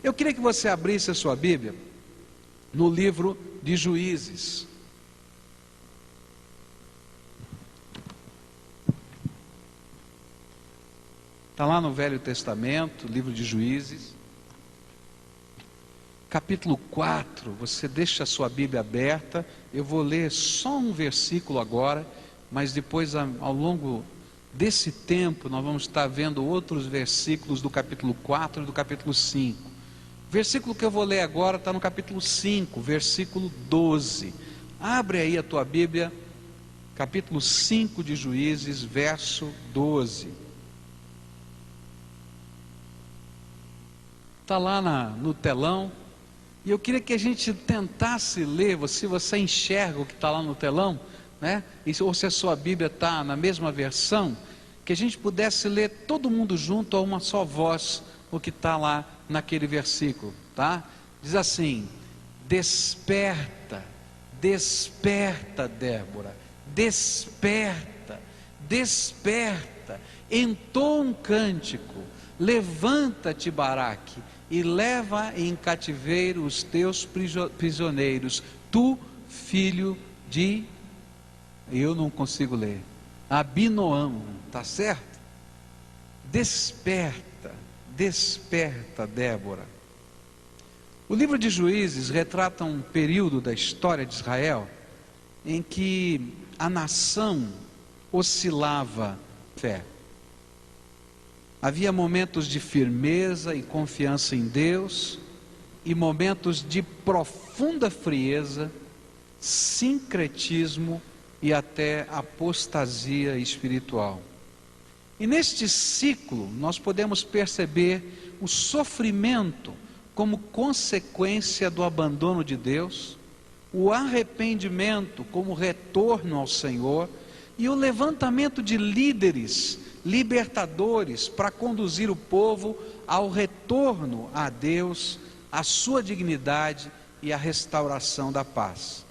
Eu queria que você abrisse a sua Bíblia no livro de Juízes. Está lá no Velho Testamento, livro de Juízes, capítulo 4, você deixa a sua Bíblia aberta. Eu vou ler só um versículo agora, mas depois ao longo desse tempo nós vamos estar vendo outros versículos do capítulo 4 e do capítulo 5. O versículo que eu vou ler agora está no capítulo 5, versículo 12. Abre aí a tua Bíblia, capítulo 5 de Juízes, verso 12. Está lá no telão, e eu queria que a gente tentasse ler, se você enxerga o que está lá no telão, né? Ou se a sua Bíblia está na mesma versão, que a gente pudesse ler todo mundo junto a uma só voz o que está lá naquele versículo, tá? Diz assim: desperta, desperta, Débora, desperta, desperta, entoa um cântico, levanta-te, Baraque, e leva em cativeiro os teus prisioneiros, tu, filho de... eu não consigo ler, Abinoam, tá certo? Desperta, desperta, Débora. O livro de Juízes retrata um período da história de Israel em que a nação oscilava em fé. Havia momentos de firmeza e confiança em Deus, e momentos de profunda frieza, sincretismo e até apostasia espiritual. E neste ciclo nós podemos perceber o sofrimento como consequência do abandono de Deus, o arrependimento como retorno ao Senhor, e o levantamento de líderes libertadores para conduzir o povo ao retorno a Deus, à sua dignidade e à restauração da paz.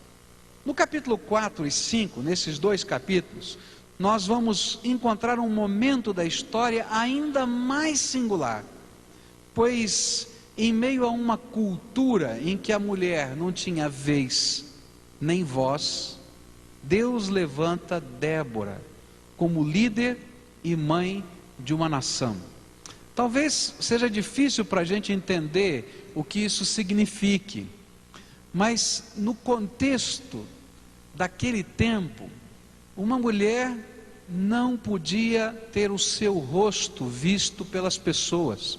No capítulo 4 e 5, nesses dois capítulos, nós vamos encontrar um momento da história ainda mais singular, pois em meio a uma cultura em que a mulher não tinha vez nem voz, Deus levanta Débora como líder e mãe de uma nação. Talvez seja difícil para a gente entender o que isso signifique, mas no contexto daquele tempo, uma mulher não podia ter o seu rosto visto pelas pessoas.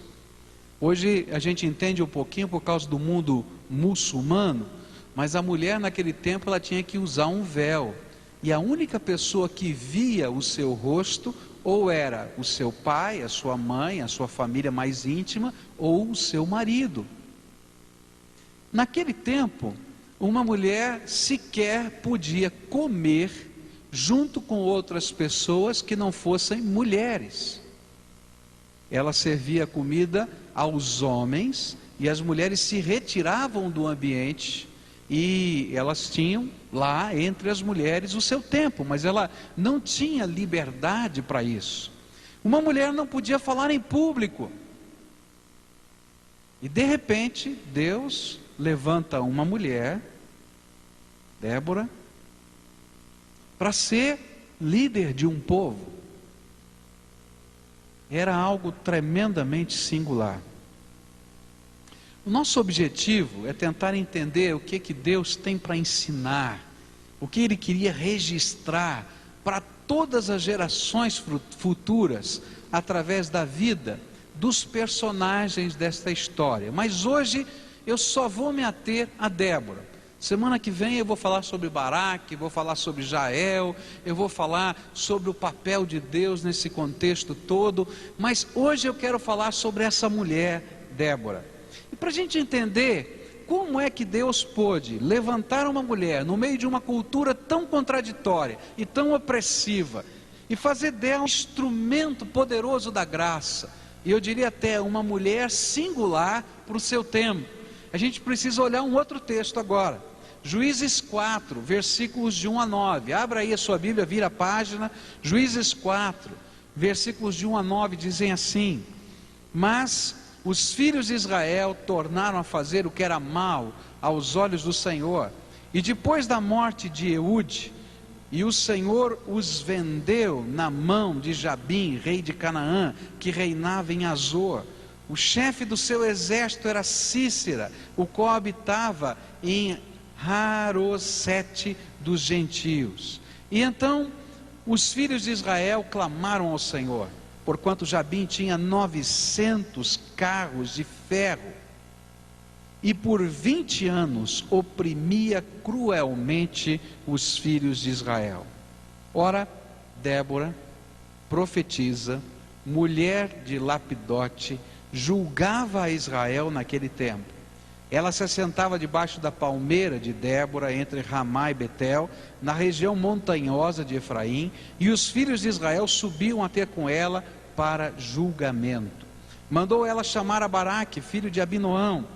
Hoje a gente entende um pouquinho por causa do mundo muçulmano, mas a mulher naquele tempo ela tinha que usar um véu, e a única pessoa que via o seu rosto ou era o seu pai, a sua mãe, a sua família mais íntima, ou o seu marido. Naquele tempo, uma mulher sequer podia comer junto com outras pessoas que não fossem mulheres. Ela servia comida aos homens, e as mulheres se retiravam do ambiente, e elas tinham lá entre as mulheres o seu tempo, mas ela não tinha liberdade para isso. Uma mulher não podia falar em público, e de repente Deus levanta uma mulher, Débora, para ser líder de um povo. Era algo tremendamente singular. O nosso objetivo é tentar entender o que Deus tem para ensinar, o que Ele queria registrar para todas as gerações futuras, através da vida dos personagens desta história. Mas hoje eu só vou me ater a Débora. Semana que vem eu vou falar sobre Baraque, vou falar sobre Jael, eu vou falar sobre o papel de Deus nesse contexto todo, mas hoje eu quero falar sobre essa mulher, Débora. E para a gente entender como é que Deus pôde levantar uma mulher no meio de uma cultura tão contraditória e tão opressiva, e fazer dela um instrumento poderoso da graça, e eu diria até uma mulher singular para o seu tempo, a gente precisa olhar um outro texto agora. Juízes 4, versículos de 1 a 9. Abra aí a sua Bíblia, vira a página. Juízes 4, versículos de 1 a 9 dizem assim: mas os filhos de Israel tornaram a fazer o que era mal aos olhos do Senhor. E depois da morte de Eude, e o Senhor os vendeu na mão de Jabim, rei de Canaã, que reinava em Azor. O chefe do seu exército era Cícera, o qual habitava em Harosete dos gentios. E então os filhos de Israel clamaram ao Senhor, porquanto Jabim tinha 900 carros de ferro, e por 20 anos oprimia cruelmente os filhos de Israel. Ora, Débora, profetisa, mulher de Lapidote, julgava a Israel naquele tempo. Ela se assentava debaixo da palmeira de Débora, entre Ramá e Betel, na região montanhosa de Efraim, e os filhos de Israel subiam a ter com ela para julgamento. Mandou ela chamar a Baraque, filho de Abinoão,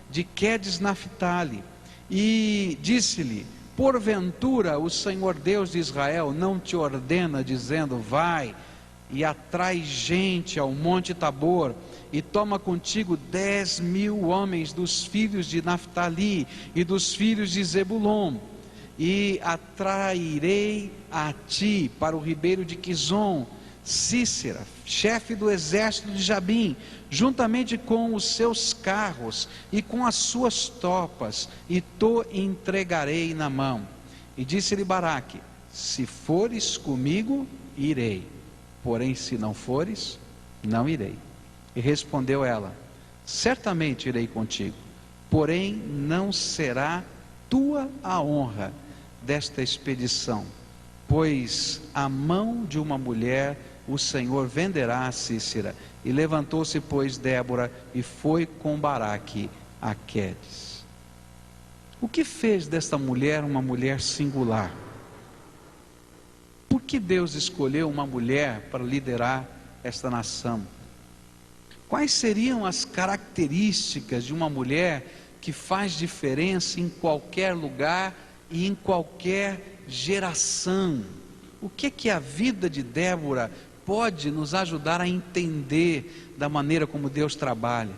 de Quedes Naphtali, e disse-lhe: porventura o Senhor Deus de Israel não te ordena, dizendo: vai e atrai gente ao monte Tabor, e toma contigo 10.000 homens dos filhos de Naphtali e dos filhos de Zebulon, e atrairei a ti para o ribeiro de Quizon Cícera, chefe do exército de Jabim, juntamente com os seus carros e com as suas tropas, e te entregarei na mão. E disse-lhe Baraque: se fores comigo, irei, porém se não fores, não irei. E respondeu ela: certamente irei contigo, porém não será tua a honra desta expedição, pois a mão de uma mulher o Senhor venderá a Cícera. E levantou-se, pois, Débora e foi com Baraque a Quedes. O que fez desta mulher uma mulher singular? Por que Deus escolheu uma mulher para liderar esta nação? Quais seriam as características de uma mulher que faz diferença em qualquer lugar e em qualquer geração? O que a vida de Débora pode nos ajudar a entender da maneira como Deus trabalha?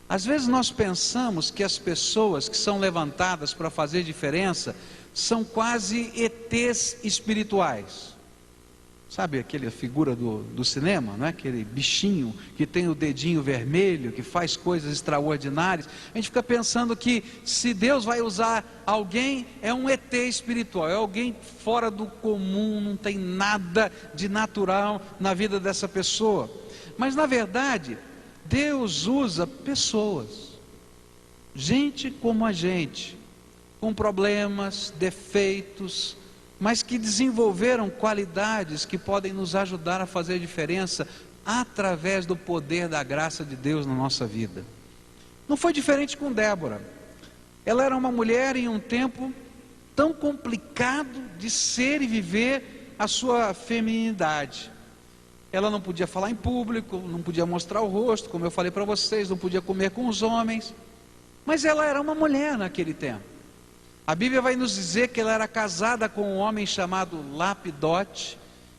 Às vezes nós pensamos que as pessoas que são levantadas para fazer diferença são quase ETs espirituais. Sabe aquela figura do cinema, não é? Aquele bichinho que tem o dedinho vermelho, que faz coisas extraordinárias. A gente fica pensando que se Deus vai usar alguém, é um ET espiritual, é alguém fora do comum, não tem nada de natural na vida dessa pessoa. Mas na verdade, Deus usa pessoas, gente como a gente, com problemas, defeitos, mas que desenvolveram qualidades que podem nos ajudar a fazer diferença através do poder da graça de Deus na nossa vida. Não foi diferente com Débora. Ela era uma mulher em um tempo tão complicado de ser e viver a sua feminilidade. Ela não podia falar em público, não podia mostrar o rosto, como eu falei para vocês, não podia comer com os homens, mas ela era uma mulher naquele tempo. A Bíblia vai nos dizer que ela era casada com um homem chamado Lapidote,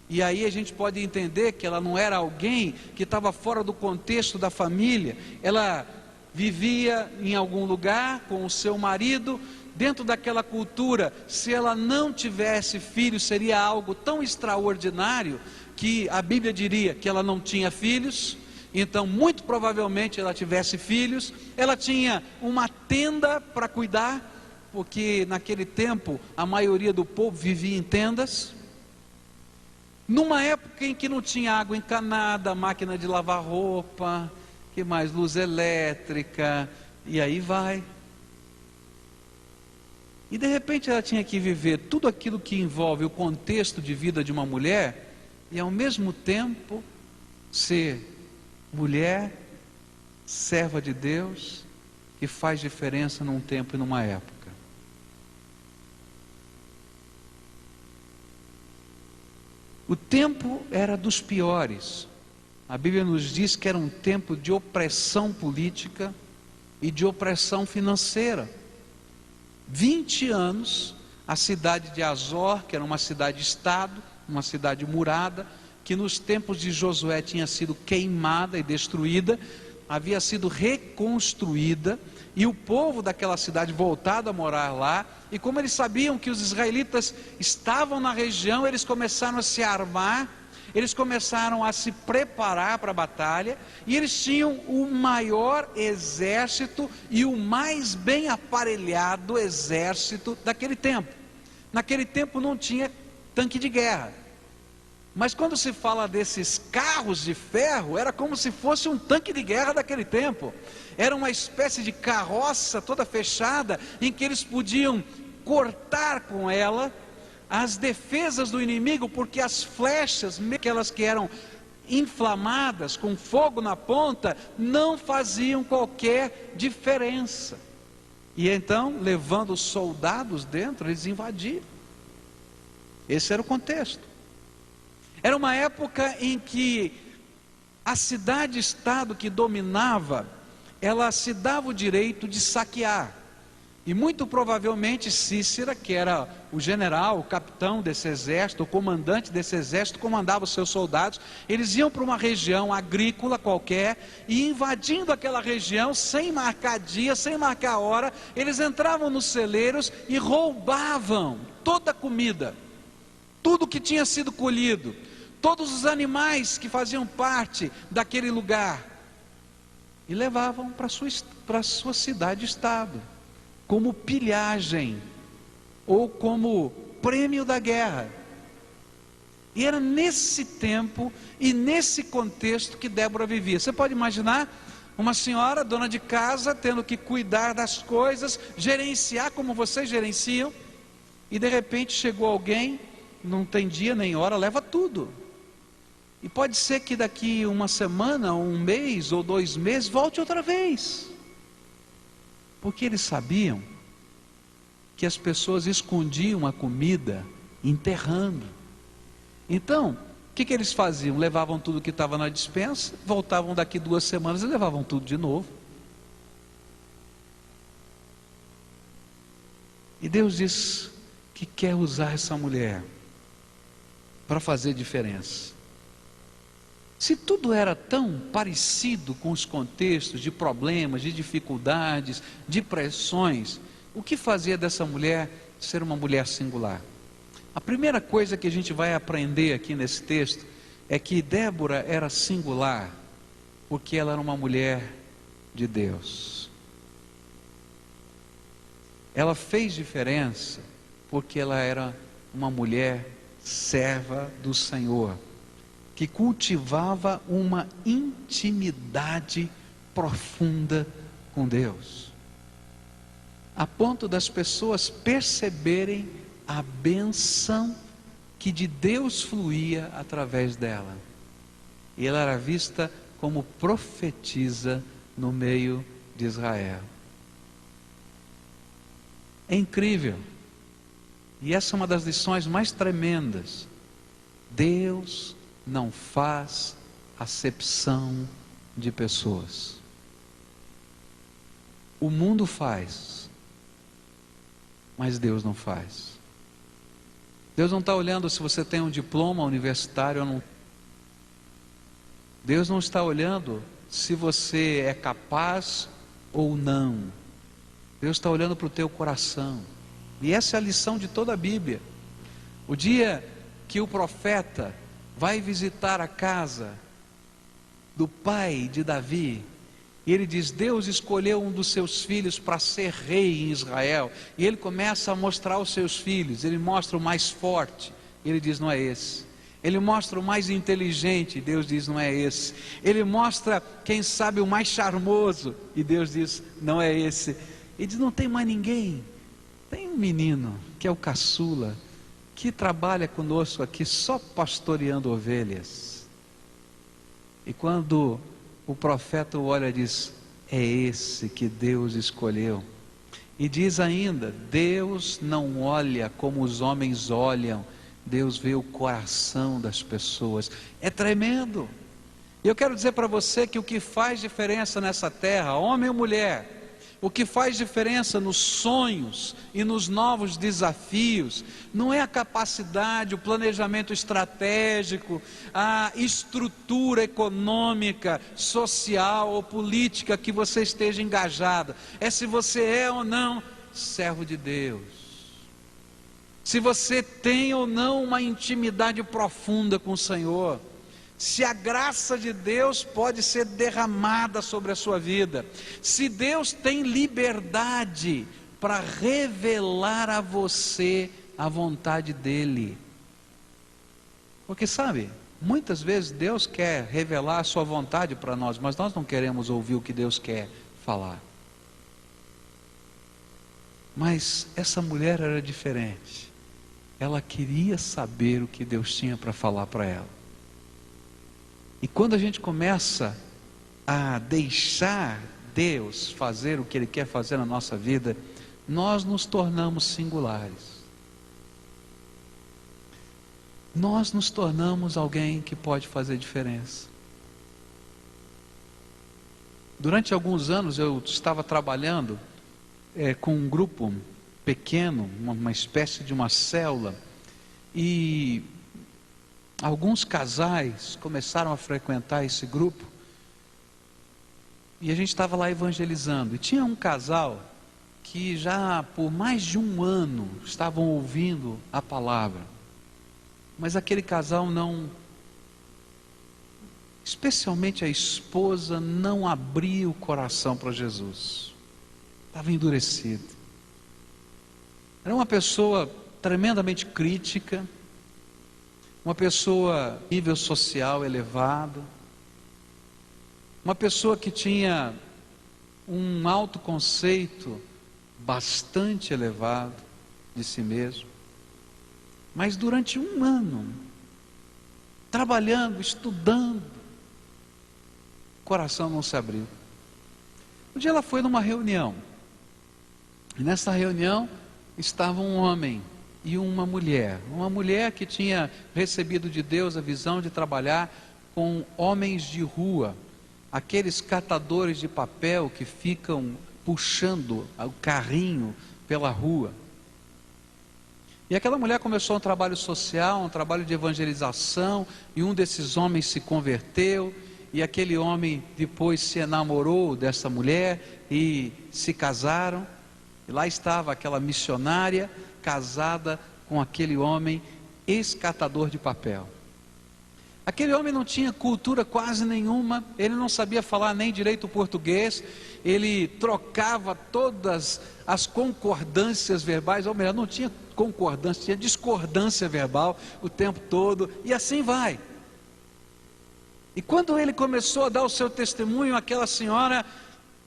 e aí a gente pode entender que ela não era alguém que estava fora do contexto da família. Ela vivia em algum lugar com o seu marido, dentro daquela cultura. Se ela não tivesse filhos, seria algo tão extraordinário que a Bíblia diria que ela não tinha filhos. Então muito provavelmente ela tivesse filhos. Ela tinha uma tenda para cuidar, porque naquele tempo a maioria do povo vivia em tendas. Numa época em que não tinha água encanada, máquina de lavar roupa, que mais? Luz elétrica, e aí vai. E de repente ela tinha que viver tudo aquilo que envolve o contexto de vida de uma mulher, e ao mesmo tempo ser mulher, serva de Deus, que faz diferença num tempo e numa época. O tempo era dos piores. A Bíblia nos diz que era um tempo de opressão política e de opressão financeira. 20 anos, a cidade de Azor, que era uma cidade-estado, uma cidade murada, que nos tempos de Josué tinha sido queimada e destruída, havia sido reconstruída, e o povo daquela cidade voltado a morar lá, e como eles sabiam que os israelitas estavam na região, eles começaram a se armar, eles começaram a se preparar para a batalha, e eles tinham o maior exército e o mais bem aparelhado exército daquele tempo. Naquele tempo não tinha tanque de guerra, mas quando se fala desses carros de ferro, era como se fosse um tanque de guerra daquele tempo. Era uma espécie de carroça toda fechada, em que eles podiam cortar com ela as defesas do inimigo, porque as flechas, aquelas que eram inflamadas, com fogo na ponta, não faziam qualquer diferença. E então, levando os soldados dentro, eles invadiam. Esse era o contexto. Era uma época em que a cidade-estado que dominava, ela se dava o direito de saquear. E muito provavelmente Cícera, que era o general, o capitão desse exército, o comandante desse exército, comandava os seus soldados. Eles iam para uma região agrícola qualquer, e invadindo aquela região, sem marcar dia, sem marcar hora, eles entravam nos celeiros e roubavam toda a comida, tudo que tinha sido colhido, todos os animais que faziam parte daquele lugar, e levavam para a sua cidade-estado, como pilhagem, ou como prêmio da guerra. E era nesse tempo e nesse contexto que Débora vivia. Você pode imaginar uma senhora, dona de casa, tendo que cuidar das coisas, gerenciar como vocês gerenciam, e de repente chegou alguém, não tem dia nem hora, leva tudo. E pode ser que daqui uma semana, um mês ou 2 meses, volte outra vez. Porque eles sabiam que as pessoas escondiam a comida enterrando. Então, o que eles faziam? Levavam tudo que estava na despensa, voltavam daqui 2 semanas e levavam tudo de novo. E Deus diz que quer usar essa mulher para fazer diferença. Se tudo era tão parecido com os contextos de problemas, de dificuldades, de pressões, o que fazia dessa mulher ser uma mulher singular? A primeira coisa que a gente vai aprender aqui nesse texto é que Débora era singular porque ela era uma mulher de Deus. Ela fez diferença porque ela era uma mulher serva do Senhor, que cultivava uma intimidade profunda com Deus, a ponto das pessoas perceberem a bênção que de Deus fluía através dela. E ela era vista como profetisa no meio de Israel. É incrível, e essa é uma das lições mais tremendas. Deus não faz acepção de pessoas. O mundo faz, mas Deus não faz. Deus não está olhando se você tem um diploma universitário ou não. Deus não está olhando se você é capaz ou não. Deus está olhando para o teu coração. E essa é a lição de toda a Bíblia. O dia que o profeta vai visitar a casa do pai de Davi, e ele diz: Deus escolheu um dos seus filhos para ser rei em Israel, e ele começa a mostrar os seus filhos. Ele mostra o mais forte, ele diz: não é esse. Ele mostra o mais inteligente, Deus diz: não é esse. Ele mostra, quem sabe, o mais charmoso, e Deus diz: não é esse. Ele diz: não tem mais ninguém. Tem um menino que é o caçula, que trabalha conosco aqui só pastoreando ovelhas. E quando o profeta olha e diz: é esse que Deus escolheu. E diz ainda: Deus não olha como os homens olham, Deus vê o coração das pessoas. É tremendo. E eu quero dizer para você que o que faz diferença nessa terra, homem ou mulher, O que faz diferença nos sonhos e nos novos desafios não é a capacidade, o planejamento estratégico, a estrutura econômica, social ou política que você esteja engajado. É se você é ou não servo de Deus. Se você tem ou não uma intimidade profunda com o Senhor. Se a graça de Deus pode ser derramada sobre a sua vida, se Deus tem liberdade para revelar a você a vontade dEle. Porque sabe, muitas vezes Deus quer revelar a sua vontade para nós, mas nós não queremos ouvir o que Deus quer falar. Mas essa mulher era diferente, ela queria saber o que Deus tinha para falar para ela. E quando a gente começa a deixar Deus fazer o que Ele quer fazer na nossa vida, nós nos tornamos singulares. Nós nos tornamos alguém que pode fazer diferença. Durante alguns anos eu estava trabalhando com um grupo pequeno, uma espécie de uma célula, e alguns casais começaram a frequentar esse grupo, e a gente estava lá evangelizando, e tinha um casal que já por mais de um ano estavam ouvindo a palavra, mas aquele casal não, especialmente a esposa, não abria o coração para Jesus, estava endurecido. Era uma pessoa tremendamente crítica, uma pessoa nível social elevado, uma pessoa que tinha um autoconceito bastante elevado de si mesmo, mas durante um ano, trabalhando, estudando, o coração não se abriu. Um dia ela foi numa reunião, e nessa reunião estava um homem e uma mulher que tinha recebido de Deus a visão de trabalhar com homens de rua, aqueles catadores de papel que ficam puxando o carrinho pela rua. E aquela mulher começou um trabalho social, um trabalho de evangelização, e um desses homens se converteu, e aquele homem depois se enamorou dessa mulher e se casaram, e lá estava aquela missionária casada com aquele homem ex-catador de papel. Aquele homem não tinha cultura quase nenhuma, ele não sabia falar nem direito português, ele trocava todas as concordâncias verbais, ou melhor, não tinha concordância, tinha discordância verbal o tempo todo, e assim vai. E quando ele começou a dar o seu testemunho, aquela senhora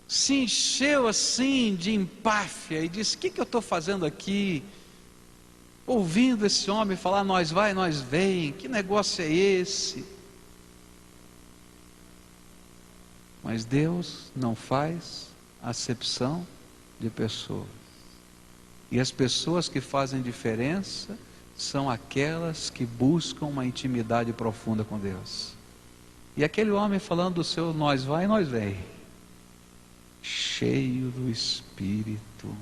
se encheu assim de empáfia e disse: o que eu estou fazendo aqui? Ouvindo esse homem falar, nós vai, nós vem, que negócio é esse? Mas Deus não faz acepção de pessoas. E as pessoas que fazem diferença são aquelas que buscam uma intimidade profunda com Deus. E aquele homem falando do seu nós vai, nós vem, cheio do Espírito,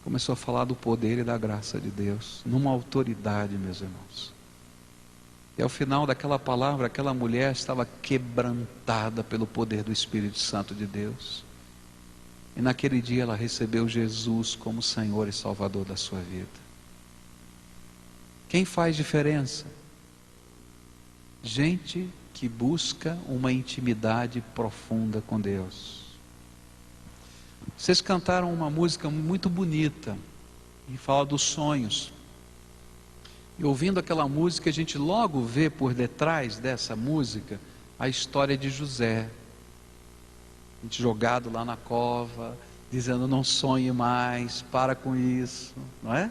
começou a falar do poder e da graça de Deus, numa autoridade, meus irmãos. E ao final daquela palavra, aquela mulher estava quebrantada pelo poder do Espírito Santo de Deus. E naquele dia ela recebeu Jesus como Senhor e Salvador da sua vida. Quem faz diferença? Gente que busca uma intimidade profunda com Deus. Vocês cantaram uma música muito bonita e fala dos sonhos. E ouvindo aquela música, a gente logo vê por detrás dessa música a história de José. A gente jogado lá na cova, dizendo: não sonhe mais, para com isso, não é?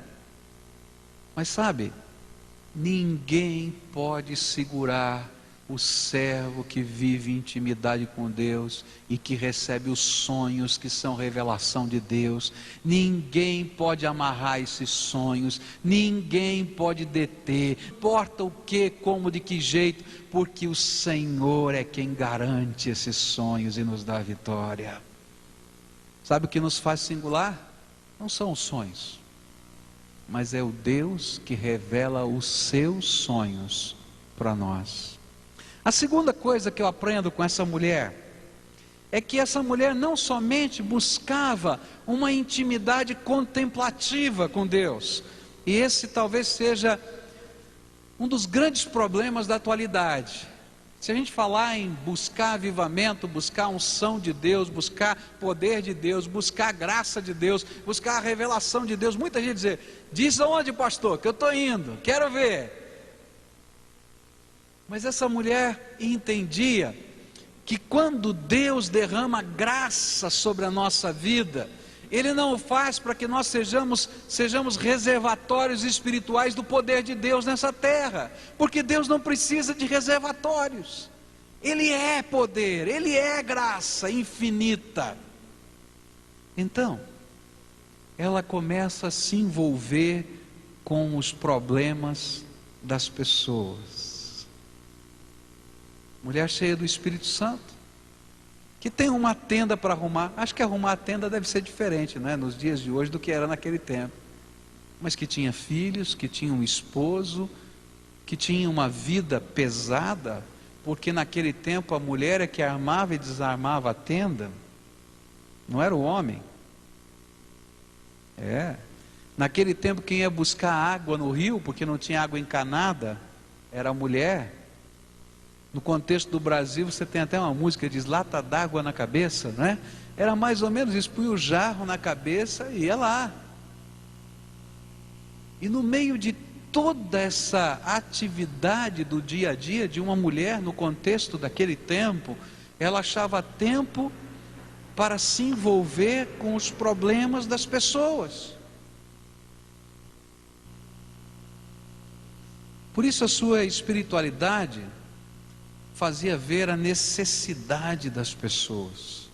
Mas sabe, ninguém pode segurar o servo que vive em intimidade com Deus e que recebe os sonhos que são revelação de Deus. Ninguém pode amarrar esses sonhos, ninguém pode deter, importa o que, como, de que jeito, porque o Senhor é quem garante esses sonhos e nos dá a vitória. Sabe o que nos faz singular? Não são os sonhos, mas é o Deus que revela os seus sonhos para nós. A segunda coisa que eu aprendo com essa mulher é que essa mulher não somente buscava uma intimidade contemplativa com Deus, e esse talvez seja um dos grandes problemas da atualidade. Se a gente falar em buscar avivamento, buscar unção de Deus, buscar poder de Deus, buscar graça de Deus, buscar a revelação de Deus, muita gente diz aonde, pastor, que eu estou indo, quero ver. Mas essa mulher entendia que quando Deus derrama graça sobre a nossa vida, Ele não o faz para que nós sejamos reservatórios espirituais do poder de Deus nessa terra, porque Deus não precisa de reservatórios. Ele é poder, Ele é graça infinita. Então, ela começa a se envolver com os problemas das pessoas. Mulher cheia do Espírito Santo, que tem uma tenda para arrumar. Acho que arrumar a tenda deve ser diferente, não é, nos dias de hoje do que era naquele tempo. Mas que tinha filhos, que tinha um esposo, que tinha uma vida pesada, porque naquele tempo a mulher é que armava e desarmava a tenda, não era o homem. Naquele tempo quem ia buscar água no rio, porque não tinha água encanada, era a mulher. No contexto do Brasil, você tem até uma música que diz lata d'água na cabeça, não é? Era mais ou menos isso, punha o jarro na cabeça e ia lá. E no meio de toda essa atividade do dia a dia de uma mulher, no contexto daquele tempo, ela achava tempo para se envolver com os problemas das pessoas. Por isso a sua espiritualidade fazia ver a necessidade das pessoas.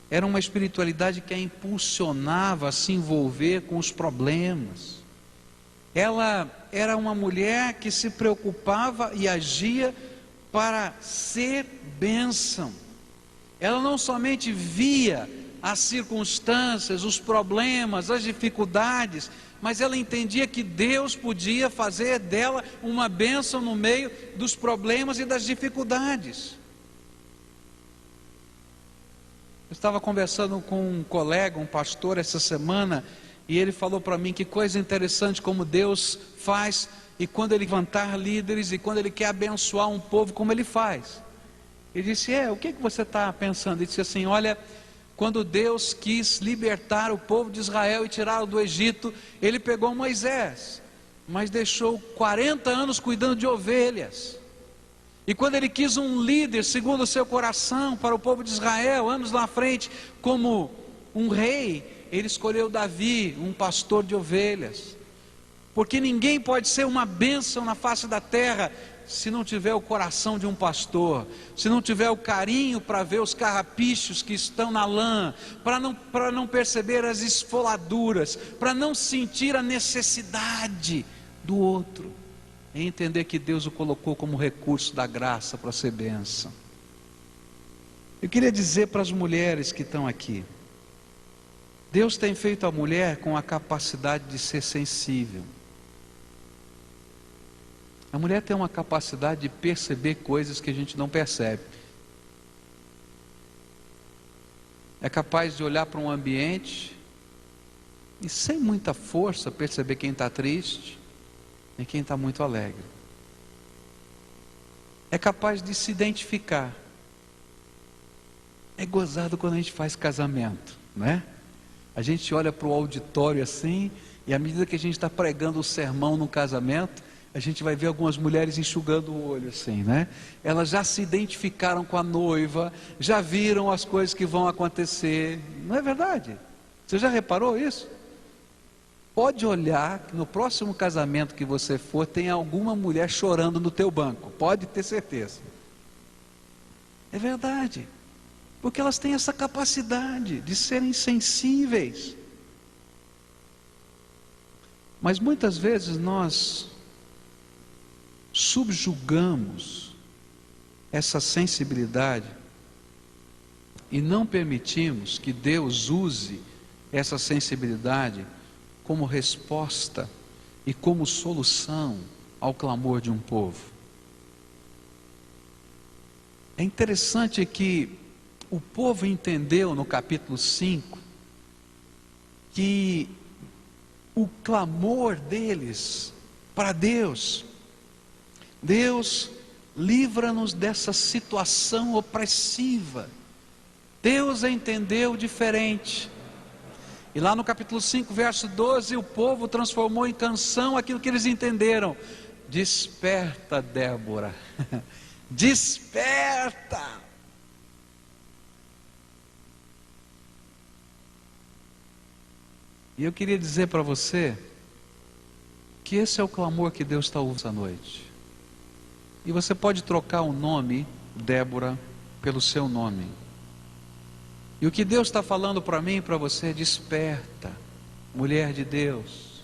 Era uma espiritualidade que a impulsionava a se envolver com os problemas. Ela era uma mulher que se preocupava e agia para ser bênção. Ela não somente via as circunstâncias, os problemas, as dificuldades, mas ela entendia que Deus podia fazer dela uma bênção no meio dos problemas e das dificuldades. Eu estava conversando com um colega, um pastor, essa semana, e ele falou para mim que coisa interessante como Deus faz, e quando Ele levantar líderes, e quando Ele quer abençoar um povo, como Ele faz. Ele disse, o que você está pensando? Ele disse assim, olha, quando Deus quis libertar o povo de Israel e tirá-lo do Egito, Ele pegou Moisés, mas deixou 40 anos cuidando de ovelhas. E quando Ele quis um líder segundo o seu coração para o povo de Israel, anos na frente, como um rei, Ele escolheu Davi, um pastor de ovelhas. Porque ninguém pode ser uma bênção na face da terra se não tiver o coração de um pastor, se não tiver o carinho para ver os carrapichos que estão na lã, para não perceber as esfoladuras, para não sentir a necessidade do outro, e entender que Deus o colocou como recurso da graça para ser bênção. Eu queria dizer para as mulheres que estão aqui, Deus tem feito a mulher com a capacidade de ser sensível. A mulher tem uma capacidade de perceber coisas que a gente não percebe. É capaz de olhar para um ambiente e sem muita força perceber quem está triste e quem está muito alegre. É capaz de se identificar. É gozado quando a gente faz casamento, não é? A gente olha para o auditório assim, e à medida que a gente está pregando o sermão no casamento, a gente vai ver algumas mulheres enxugando o olho assim, né? Elas já se identificaram com a noiva, já viram as coisas que vão acontecer, não é verdade? Você já reparou isso? Pode olhar que no próximo casamento que você for, tem alguma mulher chorando no teu banco, pode ter certeza. É verdade. Porque elas têm essa capacidade de serem sensíveis. Mas muitas vezes nós subjugamos essa sensibilidade e não permitimos que Deus use essa sensibilidade como resposta e como solução ao clamor de um povo. É interessante que o povo entendeu no capítulo 5 que o clamor deles para Deus, Deus, livra-nos dessa situação opressiva. Deus entendeu diferente. E lá no capítulo 5, verso 12, o povo transformou em canção aquilo que eles entenderam. Desperta, Débora. Desperta. E eu queria dizer para você que esse é o clamor que Deus está ouvindo essa noite. E você pode trocar o nome Débora pelo seu nome. E o que Deus está falando para mim e para você é: desperta, mulher de Deus.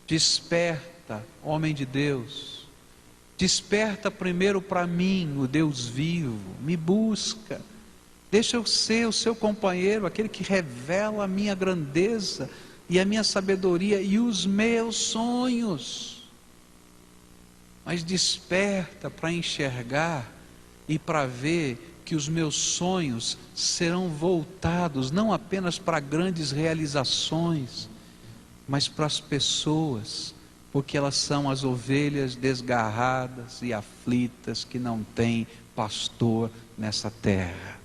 Desperta, homem de Deus. Desperta primeiro para mim, o Deus vivo. Me busca. Deixa eu ser o seu companheiro, aquele que revela a minha grandeza e a minha sabedoria e os meus sonhos. Mas desperta para enxergar e para ver que os meus sonhos serão voltados não apenas para grandes realizações, mas para as pessoas, porque elas são as ovelhas desgarradas e aflitas que não têm pastor nessa terra.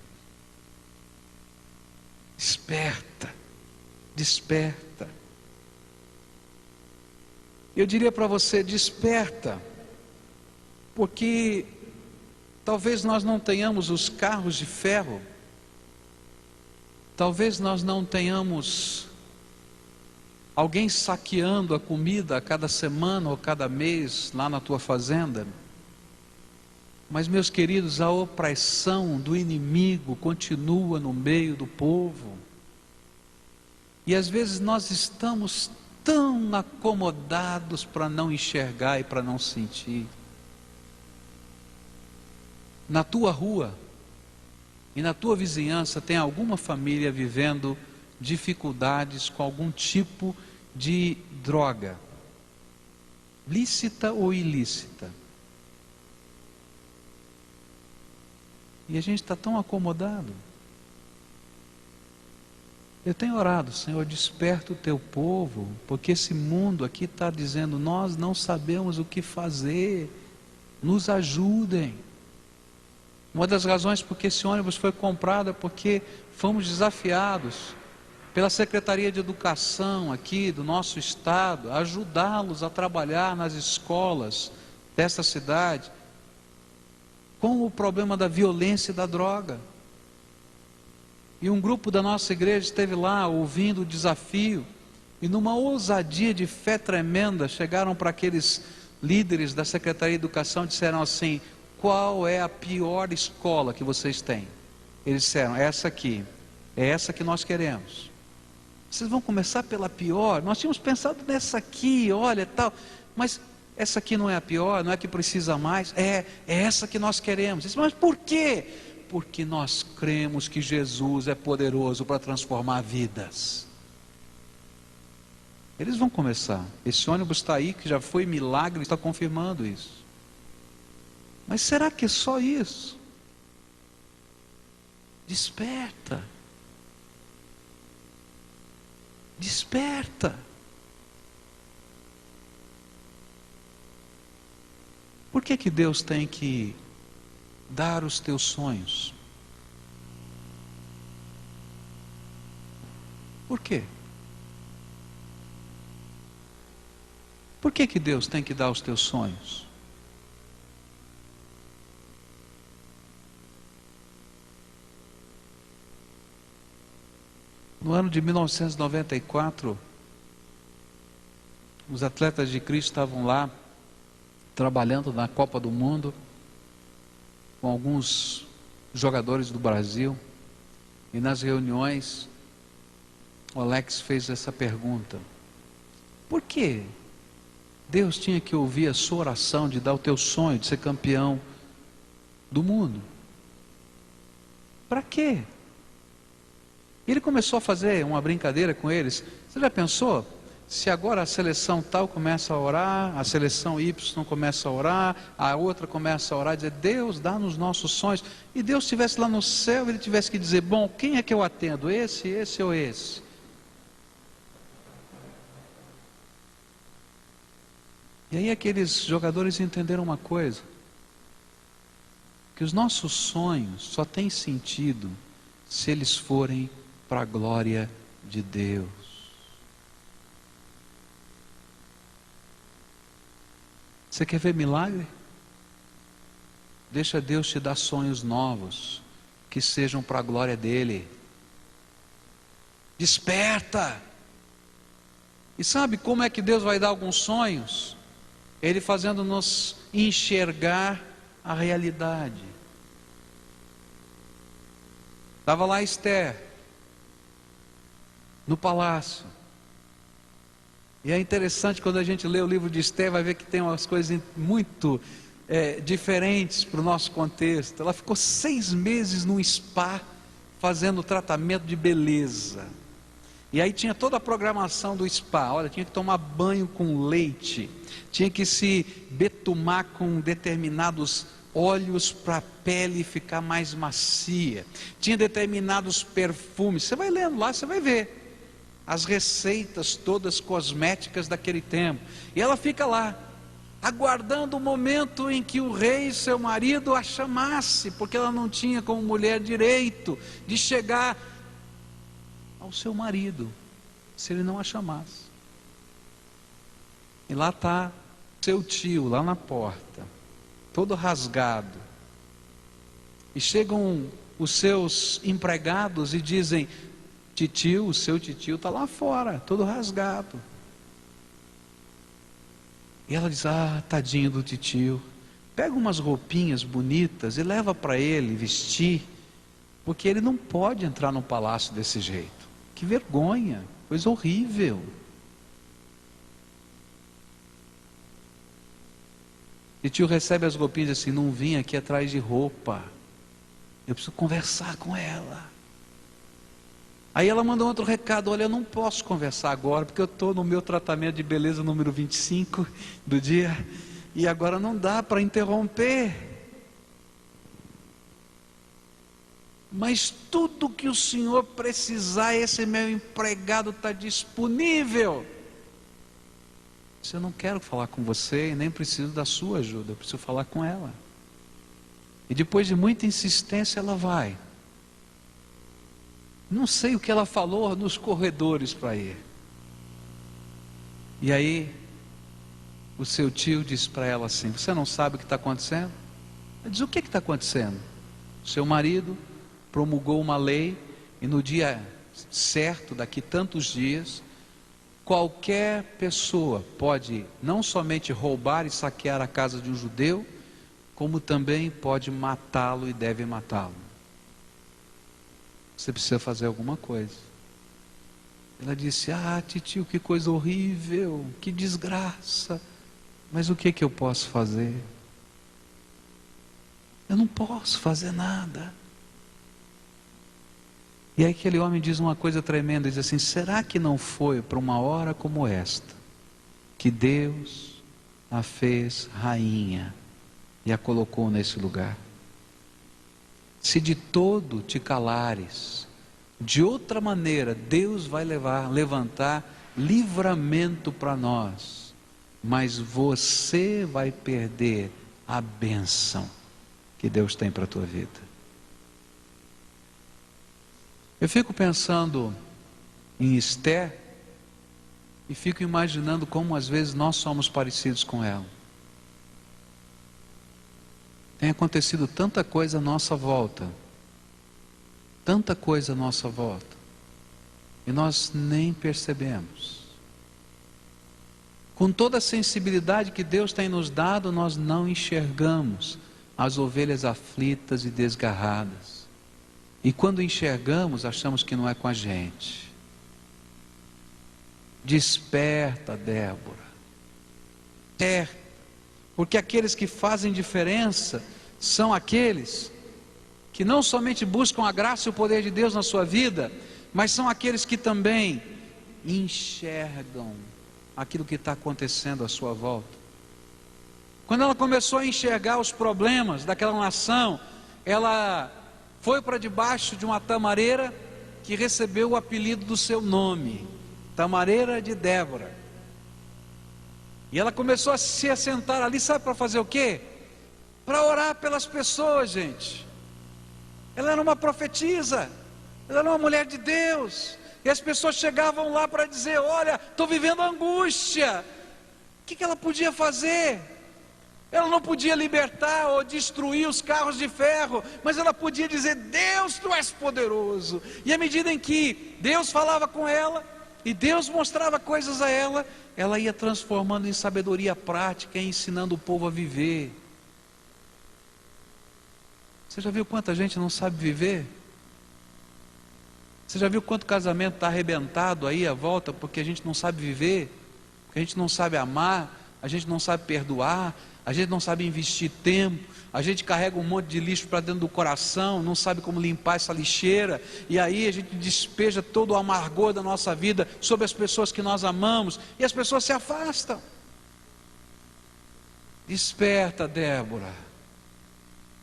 Desperta, desperta. Eu diria para você: desperta, porque talvez nós não tenhamos os carros de ferro, talvez nós não tenhamos alguém saqueando a comida a cada semana ou cada mês lá na tua fazenda. Mas, meus queridos, a opressão do inimigo continua no meio do povo. E às vezes nós estamos tão acomodados para não enxergar e para não sentir. Na tua rua e na tua vizinhança tem alguma família vivendo dificuldades com algum tipo de droga, lícita ou ilícita. E a gente está tão acomodado. Eu tenho orado: Senhor, desperta o teu povo, porque esse mundo aqui está dizendo: nós não sabemos o que fazer, nos ajudem. Uma das razões porque esse ônibus foi comprado é porque fomos desafiados pela Secretaria de Educação aqui do nosso estado a ajudá-los a trabalhar nas escolas dessa cidade com o problema da violência e da droga. E um grupo da nossa igreja esteve lá ouvindo o desafio, e numa ousadia de fé tremenda, chegaram para aqueles líderes da Secretaria de Educação e disseram assim: qual é a pior escola que vocês têm? Eles disseram: essa aqui, é essa que nós queremos. Vocês vão começar pela pior? Nós tínhamos pensado nessa aqui, olha, tal, mas essa aqui não é a pior, não é que precisa mais, é essa que nós queremos. Disse: mas por quê? Porque nós cremos que Jesus é poderoso para transformar vidas. Eles vão começar. Esse ônibus está aí, que já foi milagre, está confirmando isso. Mas será que é só isso? Desperta. Desperta. Por que Deus tem que dar os teus sonhos? Por quê? Por que Deus tem que dar os teus sonhos? No ano de 1994, os atletas de Cristo estavam lá trabalhando na Copa do Mundo com alguns jogadores do Brasil, e nas reuniões o Alex fez essa pergunta: por que Deus tinha que ouvir a sua oração de dar o teu sonho de ser campeão do mundo? Para quê? Ele começou a fazer uma brincadeira com eles. Você já pensou? Se agora a seleção tal começa a orar, a seleção Y começa a orar, a outra começa a orar e dizer: Deus, dá-nos nossos sonhos. E Deus estivesse lá no céu e ele tivesse que dizer: bom, quem é que eu atendo? Esse ou esse? E aí aqueles jogadores entenderam uma coisa: que os nossos sonhos só têm sentido se eles forem para a glória de Deus. Você quer ver milagre? Deixa Deus te dar sonhos novos, que sejam para a glória dEle. Desperta! E sabe como é que Deus vai dar alguns sonhos? Ele fazendo-nos enxergar a realidade. Estava lá Esther, no palácio. E é interessante, quando a gente lê o livro de Esther, vai ver que tem umas coisas muito diferentes para o nosso contexto. Ela ficou 6 meses num spa, fazendo tratamento de beleza. E aí tinha toda a programação do spa. Olha, tinha que tomar banho com leite, tinha que se betumar com determinados óleos para a pele ficar mais macia, tinha determinados perfumes. Você vai lendo lá, você vai ver as receitas todas cosméticas daquele tempo. E ela fica lá, aguardando o momento em que o rei, seu marido, a chamasse, porque ela não tinha como mulher direito de chegar ao seu marido, se ele não a chamasse. E lá está seu tio, lá na porta, todo rasgado. E chegam os seus empregados e dizem: titio, o seu titio está lá fora, todo rasgado. E ela diz: ah, tadinho do titio, pega umas roupinhas bonitas e leva para ele vestir, porque ele não pode entrar no palácio desse jeito. Que vergonha, coisa horrível. E tio recebe as roupinhas assim: não vim aqui atrás de roupa, eu preciso conversar com ela. Aí ela manda um outro recado: olha, eu não posso conversar agora, porque eu estou no meu tratamento de beleza número 25 do dia, e agora não dá para interromper. Mas tudo que o senhor precisar, esse meu empregado está disponível. Eu não quero falar com você e nem preciso da sua ajuda, eu preciso falar com ela. E depois de muita insistência ela vai. Não sei o que ela falou nos corredores para ir. E aí o seu tio disse para ela assim: você não sabe o que está acontecendo? Ela diz: o que está acontecendo? Seu marido promulgou uma lei, e no dia certo, daqui tantos dias, qualquer pessoa pode não somente roubar e saquear a casa de um judeu, como também pode matá-lo e deve matá-lo. Você precisa fazer alguma coisa. Ela disse: ah, titio, que coisa horrível, que desgraça. Mas o que eu posso fazer? Eu não posso fazer nada. E aí aquele homem diz uma coisa tremenda, diz assim: será que não foi para uma hora como esta que Deus a fez rainha e a colocou nesse lugar? Se de todo te calares, de outra maneira Deus vai levantar livramento para nós, mas você vai perder a bênção que Deus tem para a tua vida. Eu fico pensando em Esther e fico imaginando como às vezes nós somos parecidos com ela. Tem acontecido tanta coisa à nossa volta, tanta coisa à nossa volta, e nós nem percebemos. Com toda a sensibilidade que Deus tem nos dado, nós não enxergamos as ovelhas aflitas e desgarradas. E quando enxergamos, achamos que não é com a gente. Desperta, Débora. Desperta. Porque aqueles que fazem diferença são aqueles que não somente buscam a graça e o poder de Deus na sua vida, mas são aqueles que também enxergam aquilo que está acontecendo à sua volta. Quando ela começou a enxergar os problemas daquela nação, ela foi para debaixo de uma tamareira que recebeu o apelido do seu nome, Tamareira de Débora. E ela começou a se assentar ali, sabe para fazer o quê? Para orar pelas pessoas, gente. Ela era uma profetisa, ela era uma mulher de Deus, e as pessoas chegavam lá para dizer: olha, estou vivendo angústia. O que ela podia fazer? Ela não podia libertar ou destruir os carros de ferro, mas ela podia dizer: Deus, tu és poderoso. E à medida em que Deus falava com ela, e Deus mostrava coisas a ela, ela ia transformando em sabedoria prática e ensinando o povo a viver. Você já viu quanta gente não sabe viver? Você já viu quanto casamento está arrebentado aí à volta porque a gente não sabe viver, porque a gente não sabe amar, a gente não sabe perdoar, a gente não sabe investir tempo, a gente carrega um monte de lixo para dentro do coração, não sabe como limpar essa lixeira, e aí a gente despeja todo o amargor da nossa vida sobre as pessoas que nós amamos, e as pessoas se afastam. Desperta, Débora.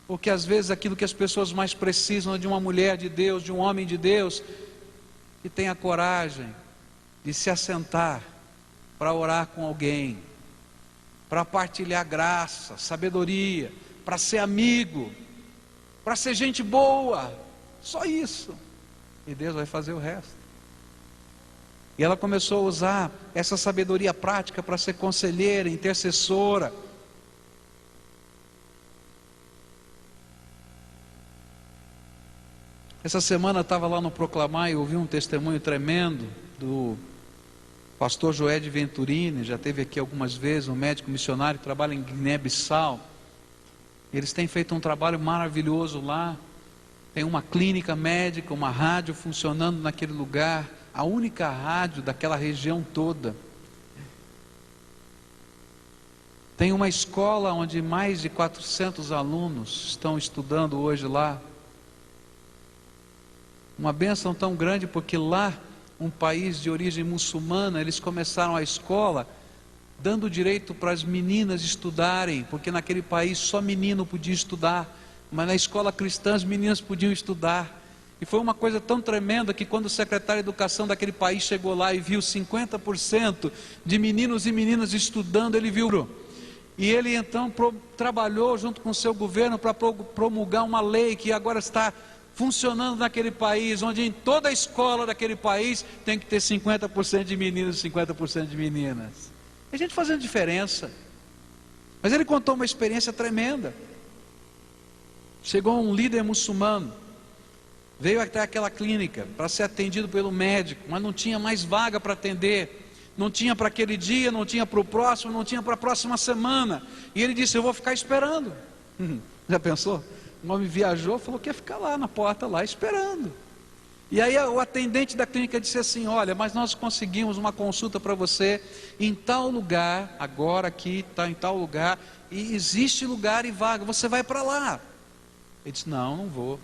Porque às vezes aquilo que as pessoas mais precisam é de uma mulher de Deus, de um homem de Deus, que tenha coragem de se assentar para orar com alguém, para partilhar graça, sabedoria, para ser amigo, para ser gente boa, só isso. E Deus vai fazer o resto. E ela começou a usar essa sabedoria prática para ser conselheira, intercessora. Essa semana eu estava lá no Proclamar e ouvi um testemunho tremendo do pastor Joé de Venturini, já esteve aqui algumas vezes, um médico missionário que trabalha em Guiné-Bissau. Eles têm feito um trabalho maravilhoso lá, tem uma clínica médica, uma rádio funcionando naquele lugar, a única rádio daquela região toda. Tem uma escola onde mais de 400 alunos estão estudando hoje lá. Uma bênção tão grande, porque lá, um país de origem muçulmana, eles começaram a escola dando direito para as meninas estudarem, porque naquele país só menino podia estudar, mas na escola cristã as meninas podiam estudar. E foi uma coisa tão tremenda que quando o secretário de educação daquele país chegou lá e viu 50% de meninos e meninas estudando, ele viu. E ele então trabalhou junto com o seu governo para promulgar uma lei que agora está funcionando naquele país, onde em toda a escola daquele país tem que ter 50% de meninos e 50% de meninas. É gente fazendo diferença. Mas ele contou uma experiência tremenda. Chegou um líder muçulmano, veio até aquela clínica para ser atendido pelo médico, mas não tinha mais vaga para atender, não tinha para aquele dia, não tinha para o próximo, não tinha para a próxima semana. E ele disse: eu vou ficar esperando. Já pensou? O homem viajou, falou que ia ficar lá na porta, lá esperando. E aí o atendente da clínica disse assim: olha, mas nós conseguimos uma consulta para você em tal lugar, agora aqui, está em tal lugar, e existe lugar e vaga, você vai para lá. Ele disse: não vou.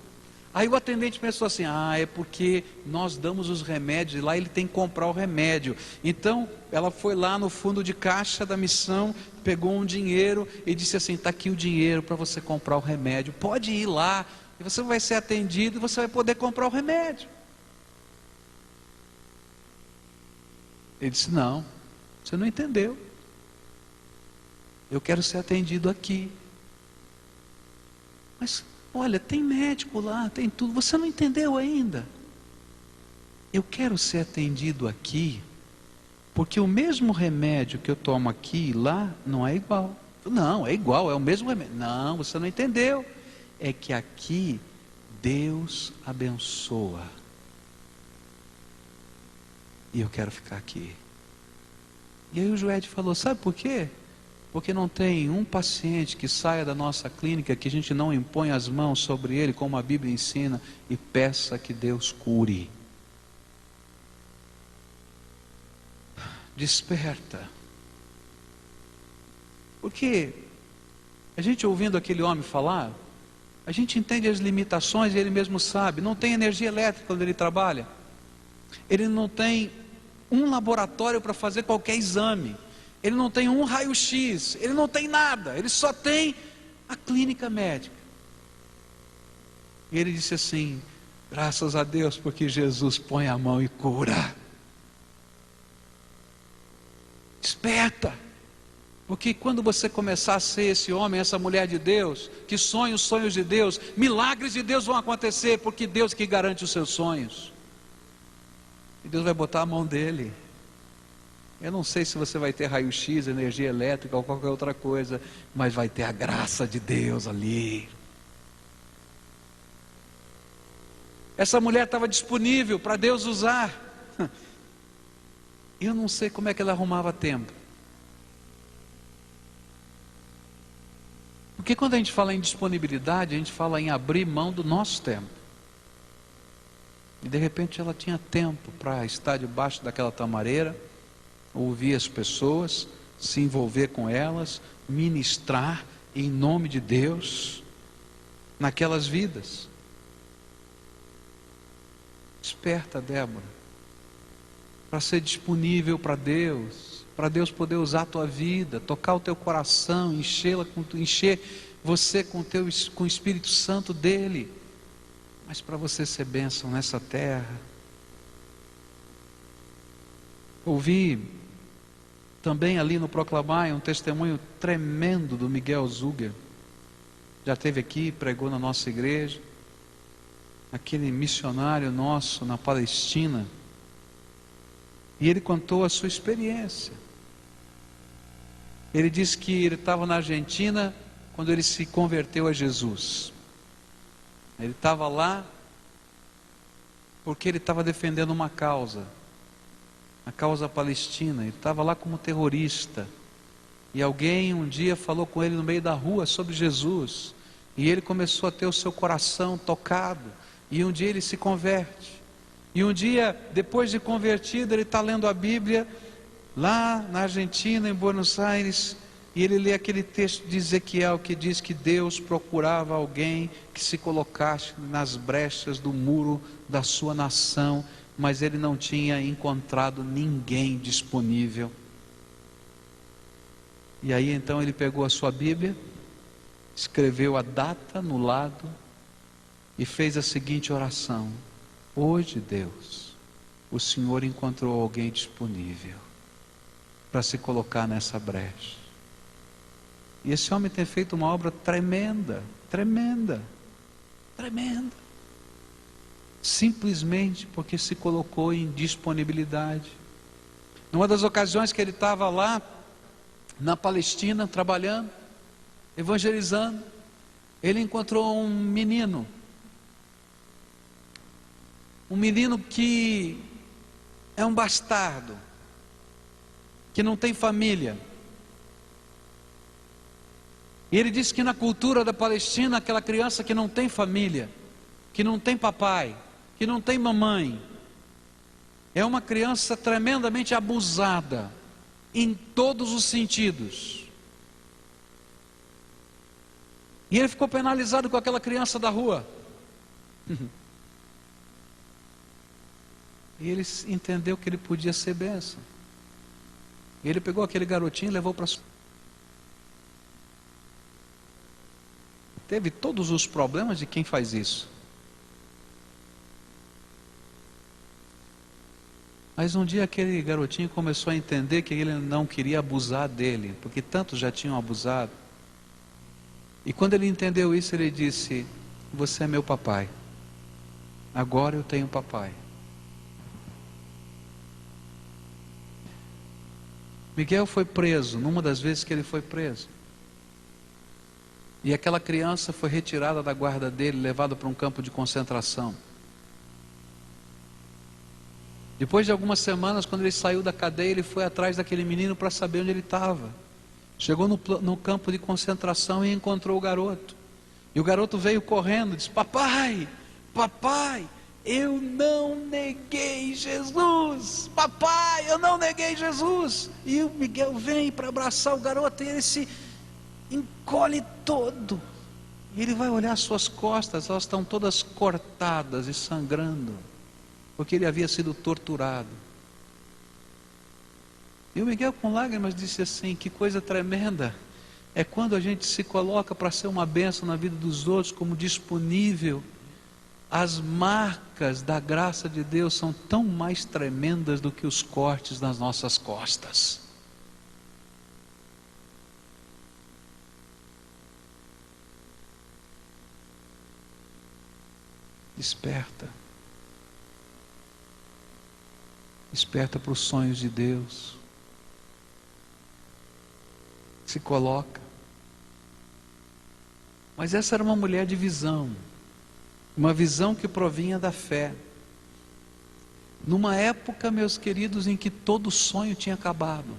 Aí o atendente pensou assim: é porque nós damos os remédios e lá ele tem que comprar o remédio. Então ela foi lá no fundo de caixa da missão, pegou um dinheiro e disse assim: está aqui o dinheiro para você comprar o remédio, pode ir lá, e você vai ser atendido e você vai poder comprar o remédio. Ele disse: não, você não entendeu, eu quero ser atendido aqui. Mas olha, tem médico lá, tem tudo, você não entendeu ainda. Eu quero ser atendido aqui, porque o mesmo remédio que eu tomo aqui e lá não é igual. Não, é igual, é o mesmo remédio. Não, você não entendeu. É que aqui Deus abençoa. E eu quero ficar aqui. E aí o Joed falou: sabe por quê? Porque não tem um paciente que saia da nossa clínica que a gente não impõe as mãos sobre ele, como a Bíblia ensina, e peça que Deus cure. Desperta. Porque a gente ouvindo aquele homem falar, a gente entende as limitações e ele mesmo sabe. Não tem energia elétrica quando ele trabalha. Ele não tem um laboratório para fazer qualquer exame. Ele não tem um raio-x, ele não tem nada, ele só tem a clínica médica. E ele disse assim: graças a Deus, porque Jesus põe a mão e cura. Desperta, porque quando você começar a ser esse homem, essa mulher de Deus, que sonha os sonhos de Deus, milagres de Deus vão acontecer, porque Deus que garante os seus sonhos. E Deus vai botar a mão dele. Eu não sei se você vai ter raio-x, energia elétrica ou qualquer outra coisa, mas vai ter a graça de Deus ali. Essa mulher estava disponível para Deus usar. Eu não sei como é que ela arrumava tempo. Porque quando a gente fala em disponibilidade, a gente fala em abrir mão do nosso tempo. E de repente ela tinha tempo para estar debaixo daquela tamareira, ouvir as pessoas, se envolver com elas, ministrar em nome de Deus naquelas vidas. Desperta, Débora, para ser disponível para Deus poder usar a tua vida, tocar o teu coração, encher você com o Espírito Santo dele, mas para você ser bênção nessa terra. Ouvi também ali no Proclamar um testemunho tremendo do Miguel Zuger. Já esteve aqui, pregou na nossa igreja. Aquele missionário nosso na Palestina. E ele contou a sua experiência. Ele disse que ele estava na Argentina quando ele se converteu a Jesus. Ele estava lá porque ele estava defendendo uma causa. A causa palestina. Ele estava lá como terrorista. E alguém um dia falou com ele no meio da rua sobre Jesus. E ele começou a ter o seu coração tocado. E um dia ele se converte. E um dia, depois de convertido, ele está lendo a Bíblia lá na Argentina, em Buenos Aires. E ele lê aquele texto de Ezequiel que diz que Deus procurava alguém que se colocasse nas brechas do muro da sua nação, mas ele não tinha encontrado ninguém disponível. E aí então ele pegou a sua Bíblia, escreveu a data no lado e fez a seguinte oração: hoje, Deus, o Senhor encontrou alguém disponível para se colocar nessa brecha. E esse homem tem feito uma obra tremenda, tremenda, tremenda. Simplesmente porque se colocou em disponibilidade. Numa das ocasiões que ele estava lá na Palestina, trabalhando, evangelizando, ele encontrou um menino que é um bastardo, que não tem família. E ele disse que na cultura da Palestina, aquela criança que não tem família, que não tem papai, que não tem mamãe, é uma criança tremendamente abusada, em todos os sentidos. E ele ficou penalizado com aquela criança da rua. E ele entendeu que ele podia ser bênção. E ele pegou aquele garotinho e levou para sua. Teve todos os problemas de quem faz isso. Mas um dia aquele garotinho começou a entender que ele não queria abusar dele, porque tantos já tinham abusado. E quando ele entendeu isso, ele disse: você é meu papai. Agora eu tenho papai. Miguel foi preso, numa das vezes que ele foi preso. E aquela criança foi retirada da guarda dele, levada para um campo de concentração. Depois de algumas semanas, quando ele saiu da cadeia, ele foi atrás daquele menino para saber onde ele estava. Chegou no campo de concentração e encontrou o garoto. E o garoto veio correndo e disse: papai, papai, eu não neguei Jesus. Papai, eu não neguei Jesus. E o Miguel vem para abraçar o garoto e ele se encolhe todo. E ele vai olhar as suas costas, elas estão todas cortadas e sangrando, porque ele havia sido torturado. E o Miguel, com lágrimas, disse assim: que coisa tremenda é quando a gente se coloca para ser uma bênção na vida dos outros, como disponível. As marcas da graça de Deus são tão mais tremendas do que os cortes nas nossas costas. Desperta. Desperta para os sonhos de Deus. Se coloca. Mas essa era uma mulher de visão. Uma visão que provinha da fé. Numa época, meus queridos, em que todo sonho tinha acabado.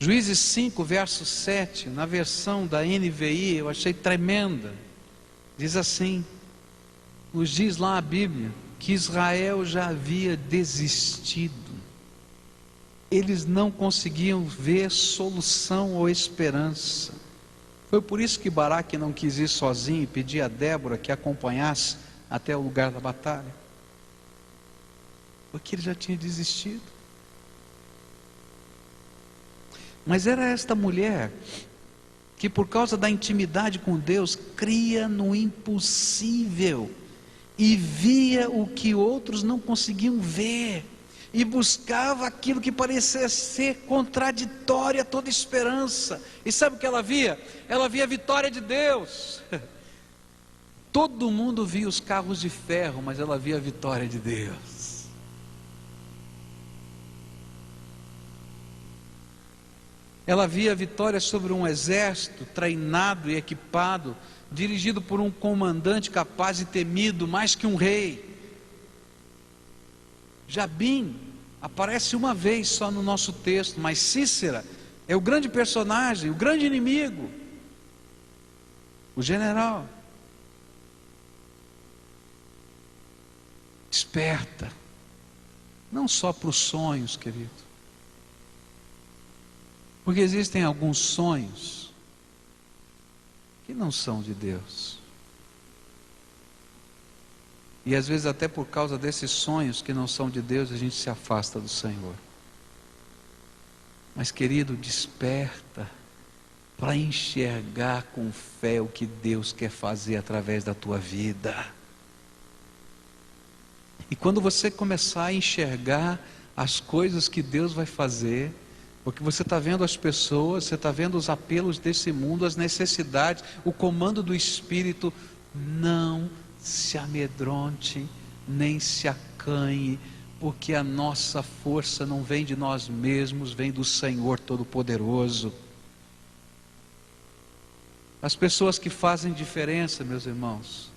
Juízes 5, verso 7, na versão da NVI, eu achei tremenda. Diz assim, nos diz lá a Bíblia, que Israel já havia desistido. Eles não conseguiam ver solução ou esperança. Foi por isso que Baraque não quis ir sozinho e pedir a Débora que acompanhasse até o lugar da batalha. Porque ele já tinha desistido. Mas era esta mulher que, por causa da intimidade com Deus, cria no impossível e via o que outros não conseguiam ver, e buscava aquilo que parecia ser contraditório a toda esperança. E sabe o que ela via? Ela via a vitória de Deus. Todo mundo via os carros de ferro, mas ela via a vitória de Deus. Ela via a vitória sobre um exército treinado e equipado, dirigido por um comandante capaz e temido, mais que um rei. Jabim aparece uma vez só no nosso texto, mas Sísera é o grande personagem, o grande inimigo, o general. Desperta, não só para os sonhos, querido, porque existem alguns sonhos que não são de Deus. E às vezes até por causa desses sonhos que não são de Deus, a gente se afasta do Senhor. Mas querido, desperta para enxergar com fé o que Deus quer fazer através da tua vida. E quando você começar a enxergar as coisas que Deus vai fazer, porque você está vendo as pessoas, você está vendo os apelos desse mundo, as necessidades, o comando do Espírito, não se amedronte, nem se acanhe, porque a nossa força não vem de nós mesmos, vem do Senhor Todo-Poderoso. As pessoas que fazem diferença, meus irmãos,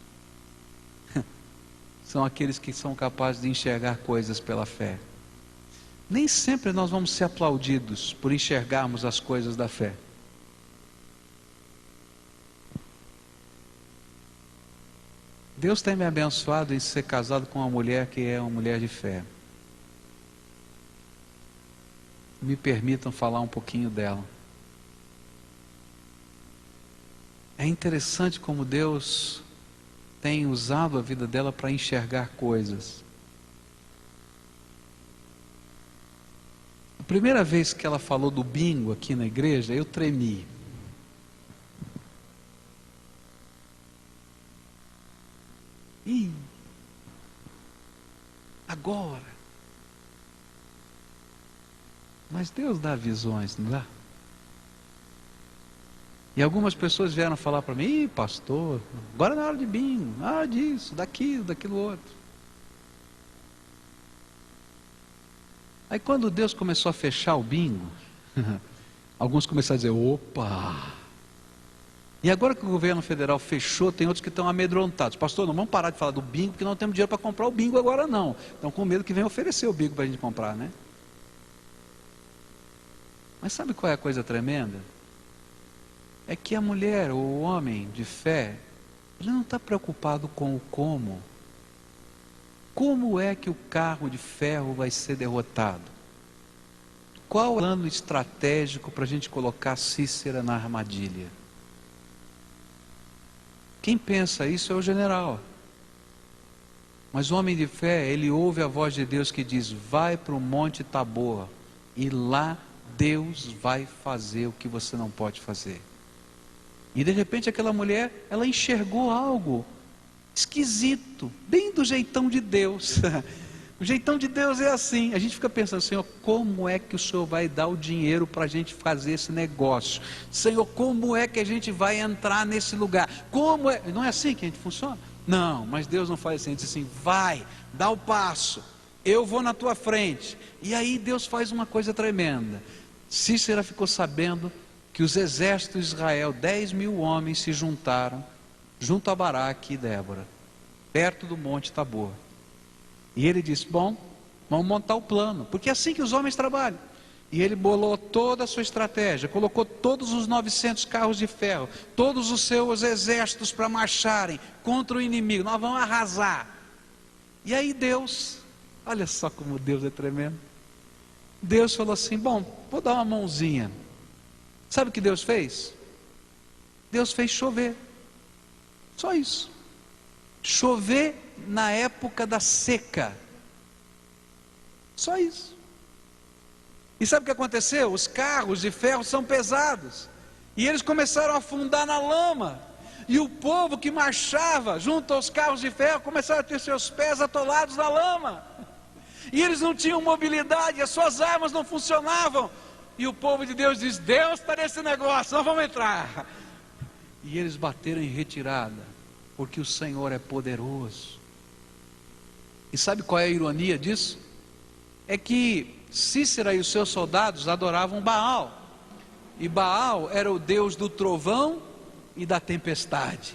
são aqueles que são capazes de enxergar coisas pela fé. Nem sempre nós vamos ser aplaudidos por enxergarmos as coisas da fé. Deus tem me abençoado em ser casado com uma mulher que é uma mulher de fé. Me permitam falar um pouquinho dela. É interessante como Deus tem usado a vida dela para enxergar coisas. A primeira vez que ela falou do bingo aqui na igreja, eu tremi. Ih, agora. Mas Deus dá visões, não dá? E algumas pessoas vieram falar para mim: ih, pastor, agora não é hora de bingo, nada disso, daquilo outro. Aí quando Deus começou a fechar o bingo, alguns começaram a dizer: opa! E agora que o governo federal fechou, tem outros que estão amedrontados. Pastor, não vamos parar de falar do bingo, porque não temos dinheiro para comprar o bingo agora não. Estão com medo que venha oferecer o bingo para a gente comprar, né? Mas sabe qual é a coisa tremenda? É que a mulher ou o homem de fé, ele não está preocupado com o como. Como é que o carro de ferro vai ser derrotado? Qual é o plano estratégico para a gente colocar Cícera na armadilha? Quem pensa isso é o general. Mas o homem de fé, ele ouve a voz de Deus que diz: vai para o Monte Tabor, e lá Deus vai fazer o que você não pode fazer. E de repente aquela mulher, ela enxergou algo esquisito, bem do jeitão de Deus. O jeitão de Deus é assim. A gente fica pensando: Senhor, como é que o Senhor vai dar o dinheiro para a gente fazer esse negócio? Senhor, como é que a gente vai entrar nesse lugar? Como é? Não é assim que a gente funciona? Não, mas Deus não faz assim. Ele diz assim: vai, dá o passo, eu vou na tua frente. E aí Deus faz uma coisa tremenda. Cícera ficou sabendo que os exércitos de Israel, 10.000 homens, se juntaram junto a Baraque e Débora, perto do Monte Tabor. E ele disse: bom, vamos montar o plano, porque é assim que os homens trabalham. E ele bolou toda a sua estratégia, colocou todos os 900 carros de ferro, todos os seus exércitos para marcharem contra o inimigo. Nós vamos arrasar. E aí Deus, olha só como Deus é tremendo. Deus falou assim: bom, vou dar uma mãozinha. Sabe o que Deus fez? Deus fez chover. Só isso. Chover na época da seca. Só isso. E sabe o que aconteceu? Os carros de ferro são pesados, e eles começaram a afundar na lama. E o povo que marchava junto aos carros de ferro começaram a ter seus pés atolados na lama. E eles não tinham mobilidade, as suas armas não funcionavam. E o povo de Deus diz: Deus está nesse negócio, nós vamos entrar. E eles bateram em retirada, porque o Senhor é poderoso. E sabe qual é a ironia disso? É que Cícera e os seus soldados adoravam Baal. E Baal era o deus do trovão e da tempestade.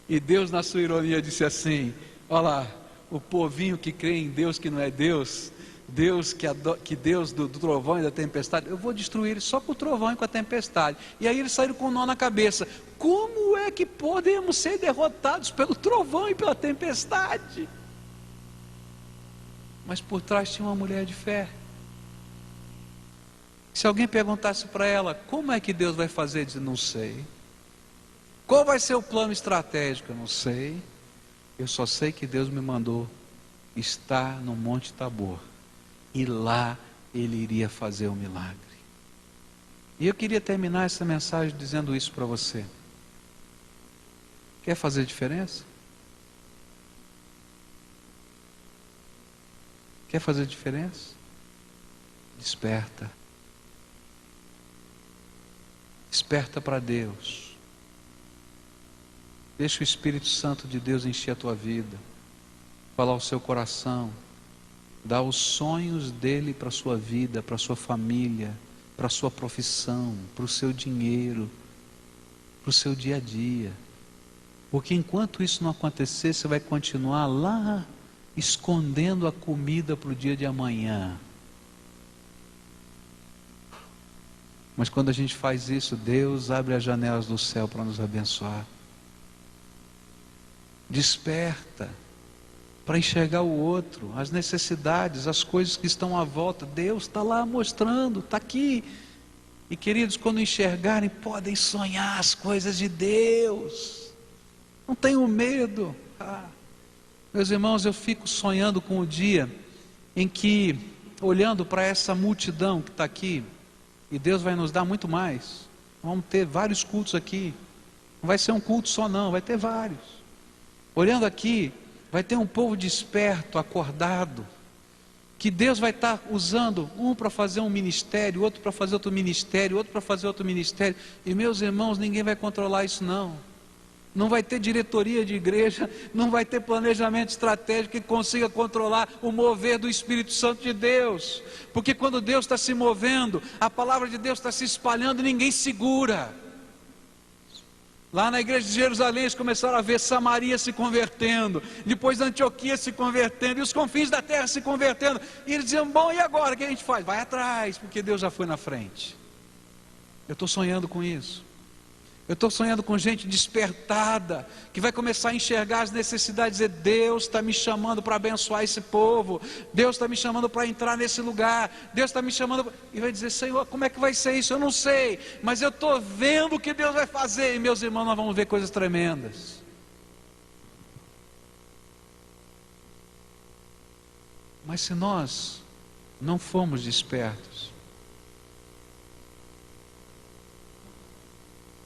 E Deus, na sua ironia, disse assim: olha lá, o povinho que crê em Deus que não é Deus, Deus que Deus do trovão e da tempestade, eu vou destruir ele só com o trovão e com a tempestade. E aí eles saíram com um nó na cabeça: como é que podemos ser derrotados pelo trovão e pela tempestade? Mas por trás tinha uma mulher de fé. Se alguém perguntasse para ela: como é que Deus vai fazer? Diz: não sei. Qual vai ser o plano estratégico? Eu não sei. Eu só sei que Deus me mandou estar no Monte Tabor, e lá Ele iria fazer o milagre. E eu queria terminar essa mensagem dizendo isso para você. Quer fazer diferença? Quer fazer diferença? Desperta. Desperta para Deus. Deixa o Espírito Santo de Deus encher a tua vida, falar o seu coração, dar os sonhos dele para a sua vida, para a sua família, para a sua profissão, para o seu dinheiro, para o seu dia a dia. Porque enquanto isso não acontecer, você vai continuar lá escondendo a comida para o dia de amanhã. Mas quando a gente faz isso, Deus abre as janelas do céu para nos abençoar. Desperta para enxergar o outro, as necessidades, as coisas que estão à volta. Deus está lá mostrando, está aqui. E queridos, quando enxergarem, podem sonhar as coisas de Deus. Não tenham medo. Meus irmãos, eu fico sonhando com o dia em que, olhando para essa multidão que está aqui, e Deus vai nos dar muito mais. Vamos ter vários cultos aqui. Não vai ser um culto só não, vai ter vários. Olhando aqui, vai ter um povo desperto, acordado, que Deus vai estar usando um para fazer um ministério, outro para fazer outro ministério, outro para fazer outro ministério. E meus irmãos, ninguém vai controlar isso não. Não vai ter diretoria de igreja, não vai ter planejamento estratégico que consiga controlar o mover do Espírito Santo de Deus. Porque quando Deus está se movendo, a palavra de Deus está se espalhando e ninguém segura. Lá na igreja de Jerusalém eles começaram a ver Samaria se convertendo, depois Antioquia se convertendo, e os confins da terra se convertendo. E eles diziam: bom, e agora o que a gente faz? Vai atrás, porque Deus já foi na frente. Eu estou sonhando com isso. Eu estou sonhando com gente despertada, que vai começar a enxergar as necessidades, dizer: Deus está me chamando para abençoar esse povo, Deus está me chamando para entrar nesse lugar, Deus está me chamando, e vai dizer: Senhor, como é que vai ser isso? Eu não sei, mas eu estou vendo o que Deus vai fazer, e meus irmãos, nós vamos ver coisas tremendas. Mas se nós não formos despertos,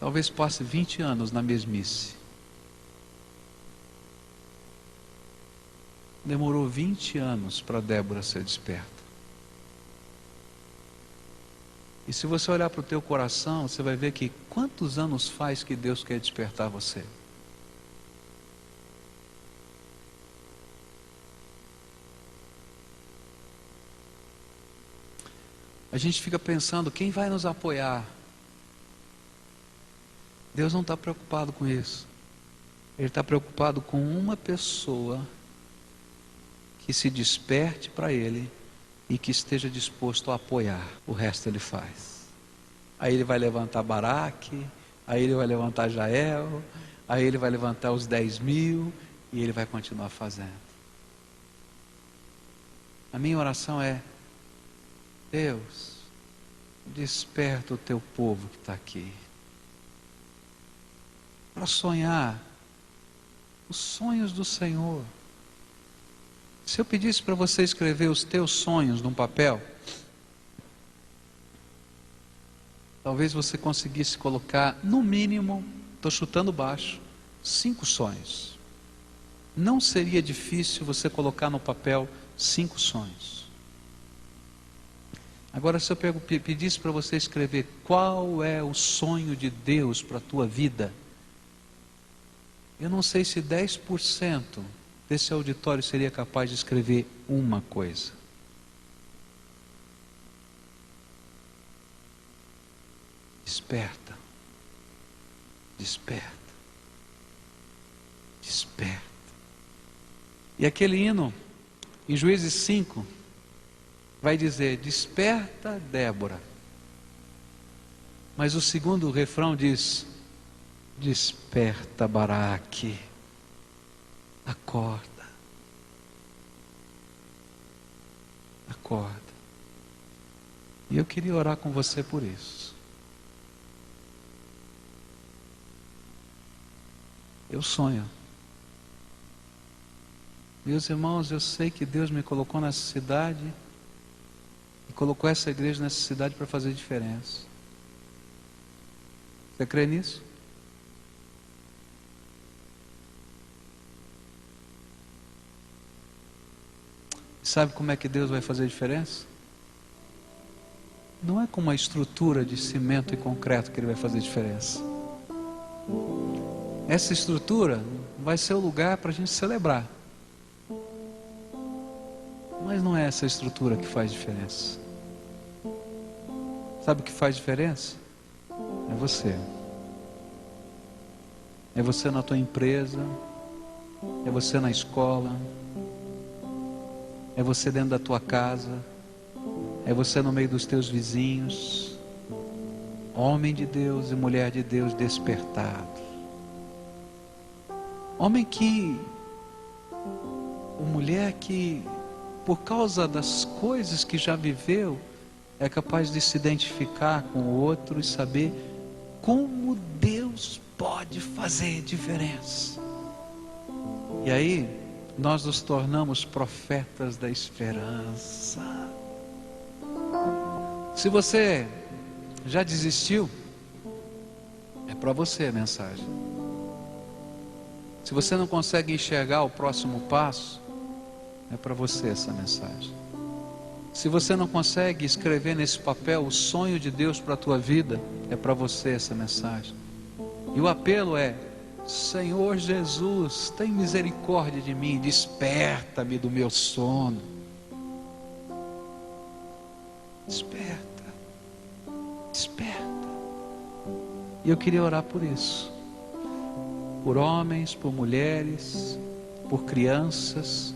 talvez passe 20 anos na mesmice. Demorou 20 anos para Débora ser desperta. E se você olhar para o teu coração, você vai ver que quantos anos faz que Deus quer despertar você? A gente fica pensando: quem vai nos apoiar? Deus não está preocupado com isso. Ele está preocupado com uma pessoa que se desperte para Ele e que esteja disposto a apoiar. O resto Ele faz. Aí Ele vai levantar Baraque, aí Ele vai levantar Jael, aí Ele vai levantar os 10.000 e Ele vai continuar fazendo. A minha oração é: Deus, desperta o teu povo que está aqui para sonhar os sonhos do Senhor. Se eu pedisse para você escrever os teus sonhos num papel, talvez você conseguisse colocar, no mínimo, estou chutando baixo, 5 sonhos. Não seria difícil você colocar no papel 5 sonhos. Agora, se eu pedisse para você escrever qual é o sonho de Deus para a tua vida, eu não sei se 10% desse auditório seria capaz de escrever uma coisa. Desperta, desperta, desperta. E aquele hino, em Juízes 5, vai dizer: desperta, Débora. Mas o segundo refrão diz: desperta, Baraque, acorda, acorda. E eu queria orar com você por isso. Eu sonho. Meus irmãos, eu sei que Deus me colocou nessa cidade e colocou essa igreja nessa cidade para fazer diferença. Você crê nisso? Sabe como é que Deus vai fazer diferença? Não é com uma estrutura de cimento e concreto que Ele vai fazer diferença. Essa estrutura vai ser o lugar para a gente celebrar. Mas não é essa estrutura que faz diferença. Sabe o que faz diferença? É você. É você na tua empresa, é você na escola, é você dentro da tua casa, é você no meio dos teus vizinhos. Homem de Deus e mulher de Deus despertado. Homem que, ou mulher que, por causa das coisas que já viveu, é capaz de se identificar com o outro e saber como Deus pode fazer diferença. E aí, nós nos tornamos profetas da esperança. Se você já desistiu, é para você a mensagem. Se você não consegue enxergar o próximo passo, é para você essa mensagem. Se você não consegue escrever nesse papel o sonho de Deus para a tua vida, é para você essa mensagem. E o apelo é: Senhor Jesus, tem misericórdia de mim, desperta-me do meu sono. Desperta, desperta. E eu queria orar por isso. por homens, por mulheres, por crianças,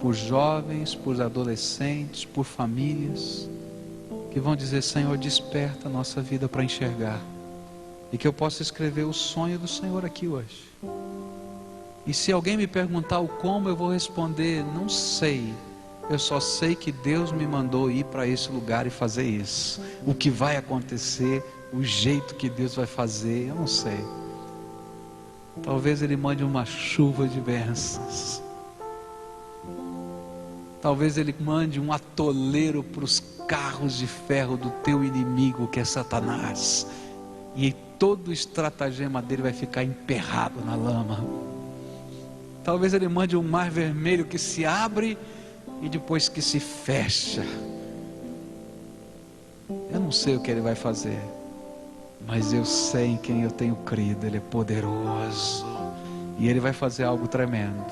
por jovens, por adolescentes, por famílias, que vão dizer: Senhor, desperta a nossa vida para enxergar, e que eu possa escrever o sonho do Senhor aqui hoje. E se alguém me perguntar o como, eu vou responder: não sei, eu só sei que Deus me mandou ir para esse lugar e fazer isso. O que vai acontecer, o jeito que Deus vai fazer, eu não sei. Talvez Ele mande uma chuva de bênçãos. Talvez Ele mande um atoleiro para os carros de ferro do teu inimigo, que é Satanás, e todo o estratagema dele vai ficar emperrado na lama. Talvez Ele mande um mar vermelho que se abre e depois que se fecha. Eu não sei o que Ele vai fazer, mas eu sei em quem eu tenho crido. Ele é poderoso e Ele vai fazer algo tremendo.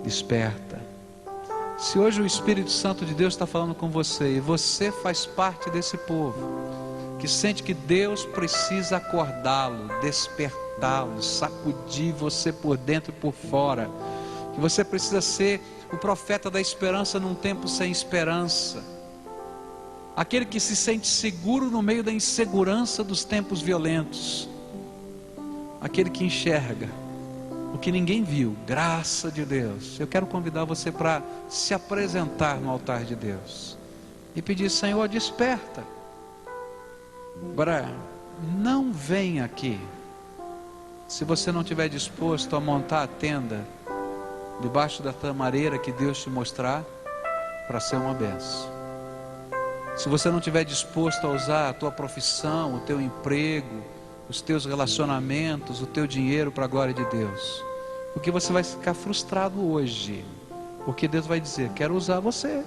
Desperta. Se hoje o Espírito Santo de Deus está falando com você, e você faz parte desse povo que sente que Deus precisa acordá-lo, despertá-lo, sacudir você por dentro e por fora, que você precisa ser o profeta da esperança num tempo sem esperança, aquele que se sente seguro no meio da insegurança dos tempos violentos, aquele que enxerga o que ninguém viu, graça de Deus. Eu quero convidar você para se apresentar no altar de Deus e pedir: Senhor, desperta. Agora, não venha aqui se você não estiver disposto a montar a tenda debaixo da tamareira que Deus te mostrar, para ser uma bênção. Se você não estiver disposto a usar a tua profissão, o teu emprego, os teus relacionamentos, o teu dinheiro para a glória de Deus, porque você vai ficar frustrado hoje, porque Deus vai dizer: quero usar você.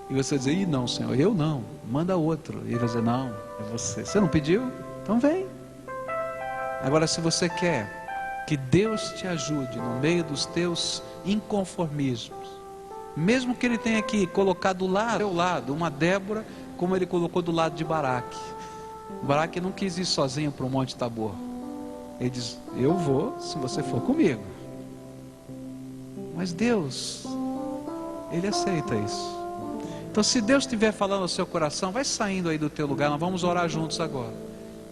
E você vai dizer: ih, não, Senhor, eu não, manda outro. E ele vai dizer: não, é você. Você não pediu? Então vem. Agora, se você quer que Deus te ajude no meio dos teus inconformismos, mesmo que Ele tenha que colocar do teu lado uma Débora, como Ele colocou do lado de Baraque. Baraque não quis ir sozinho para o Monte Tabor. Ele diz: eu vou se você for comigo. Mas Deus, Ele aceita isso. Então, se Deus estiver falando ao seu coração, vai saindo aí do teu lugar. Nós vamos orar juntos agora.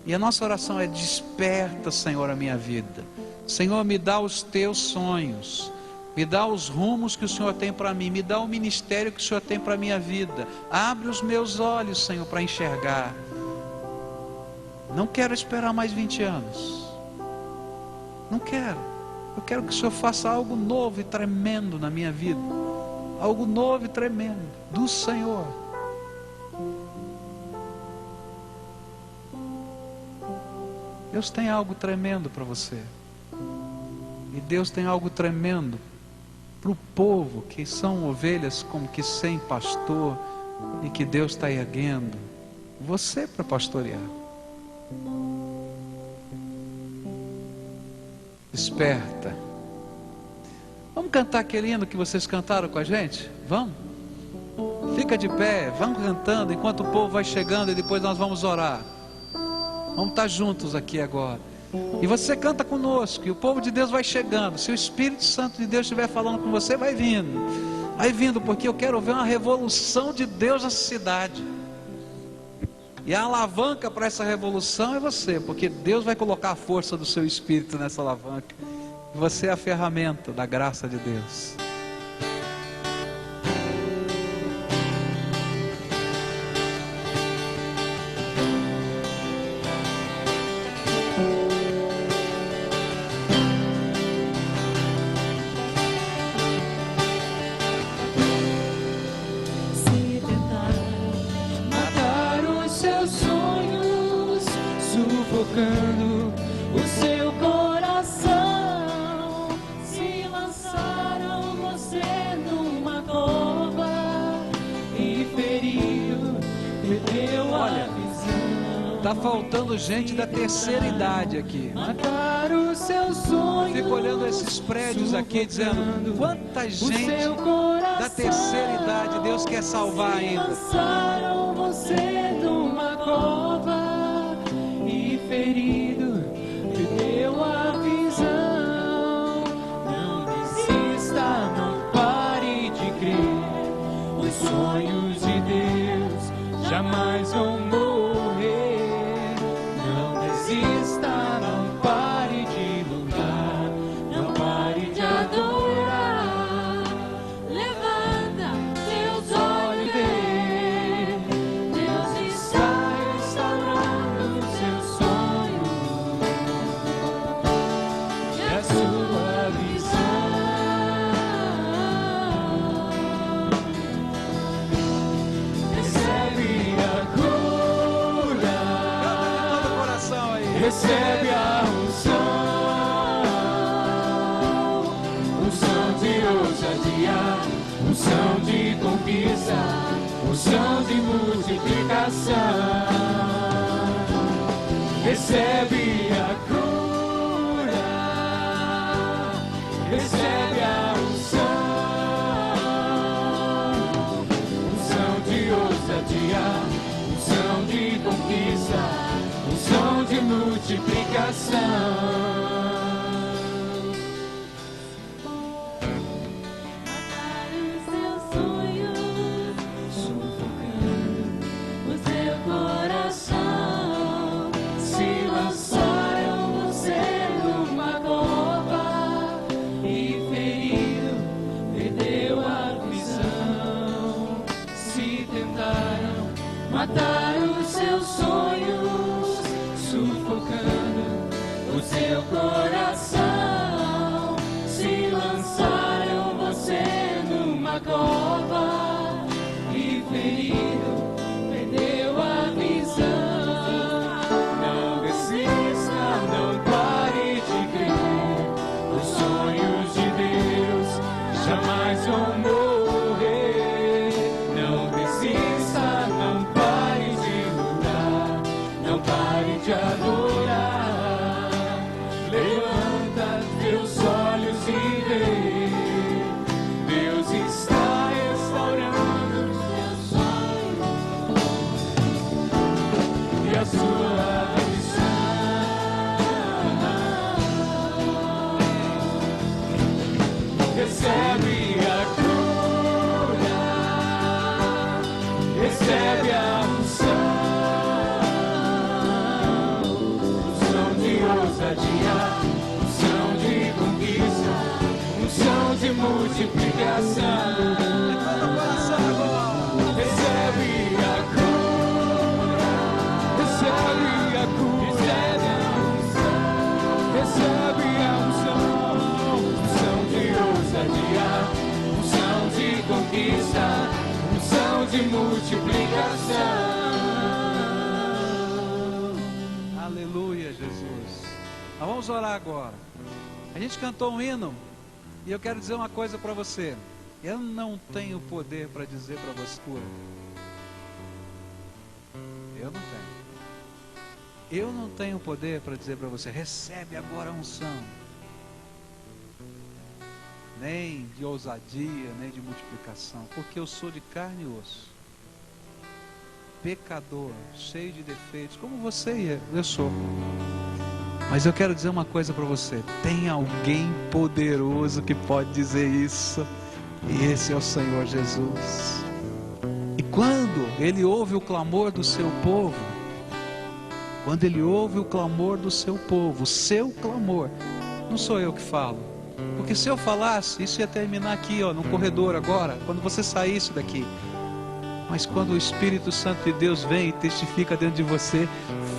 E a nossa oração é: desperta, Senhor, a minha vida. Senhor, me dá os teus sonhos, me dá os rumos que o Senhor tem para mim, me dá o ministério que o Senhor tem para a minha vida. Abre os meus olhos, Senhor, para enxergar. Não quero esperar mais 20 anos. Não quero. Eu quero que o Senhor faça algo novo e tremendo na minha vida. Algo novo e tremendo do Senhor. Deus tem algo tremendo para você. E Deus tem algo tremendo para o povo que são ovelhas como que sem pastor, e que Deus está erguendo você para pastorear. Desperta. Vamos cantar aquele hino que vocês cantaram com a gente? Vamos? Fica de pé, vamos cantando enquanto o povo vai chegando, e depois nós vamos orar. Vamos estar juntos aqui agora. E você canta conosco, e o povo de Deus vai chegando. Se o Espírito Santo de Deus estiver falando com você, vai vindo. Vai vindo, porque eu quero ver uma revolução de Deus nessa cidade. E a alavanca para essa revolução é você, porque Deus vai colocar a força do seu Espírito nessa alavanca. Você é a ferramenta da graça de Deus. Sufocando o seu coração, se lançaram você numa cova e feriu, perdeu a visão. Está faltando gente da terceira idade aqui. Mataram os seus sonhos. Fico olhando esses prédios aqui dizendo: quanta gente da terceira idade Deus quer salvar ainda. Lançaram você numa cova e ferido, unção de conquista, unção de multiplicação. Recebe a cura, recebe a unção de ousadia, unção de conquista, unção de multiplicação. Mataram os seus sonhos, sufocando o seu coração. Se lançaram você numa cova e ferido, perdeu a visão. Não desista, não pare de crer. Os sonhos de Deus jamais vão morrer. Não desista, não pare de adorar. Levanta teus olhos e vê. Deus está restaurando os teus sonhos e a sua visão. Recebe a cura, recebe a unção de conquista, unção de multiplicação. Recebe a cura, recebe a cura, recebe a unção, unção de ousadia, unção de conquista, unção de multiplicação. Aleluia, Jesus. Nós vamos orar agora. A gente cantou um hino e eu quero dizer uma coisa para você. Eu não tenho poder para dizer para você cura. Eu não tenho. Eu não tenho poder para dizer para você recebe agora a unção. Nem de ousadia, nem de multiplicação, porque eu sou de carne e osso. Pecador, cheio de defeitos, como você e eu sou. Mas eu quero dizer uma coisa para você. Tem alguém poderoso que pode dizer isso. E esse é o Senhor Jesus. E quando Ele ouve o clamor do seu povo, quando Ele ouve o clamor do seu povo, o seu clamor, não sou eu que falo. Porque se eu falasse, isso ia terminar aqui, ó, no corredor agora, quando você saísse daqui. Mas quando o Espírito Santo de Deus vem e testifica dentro de você,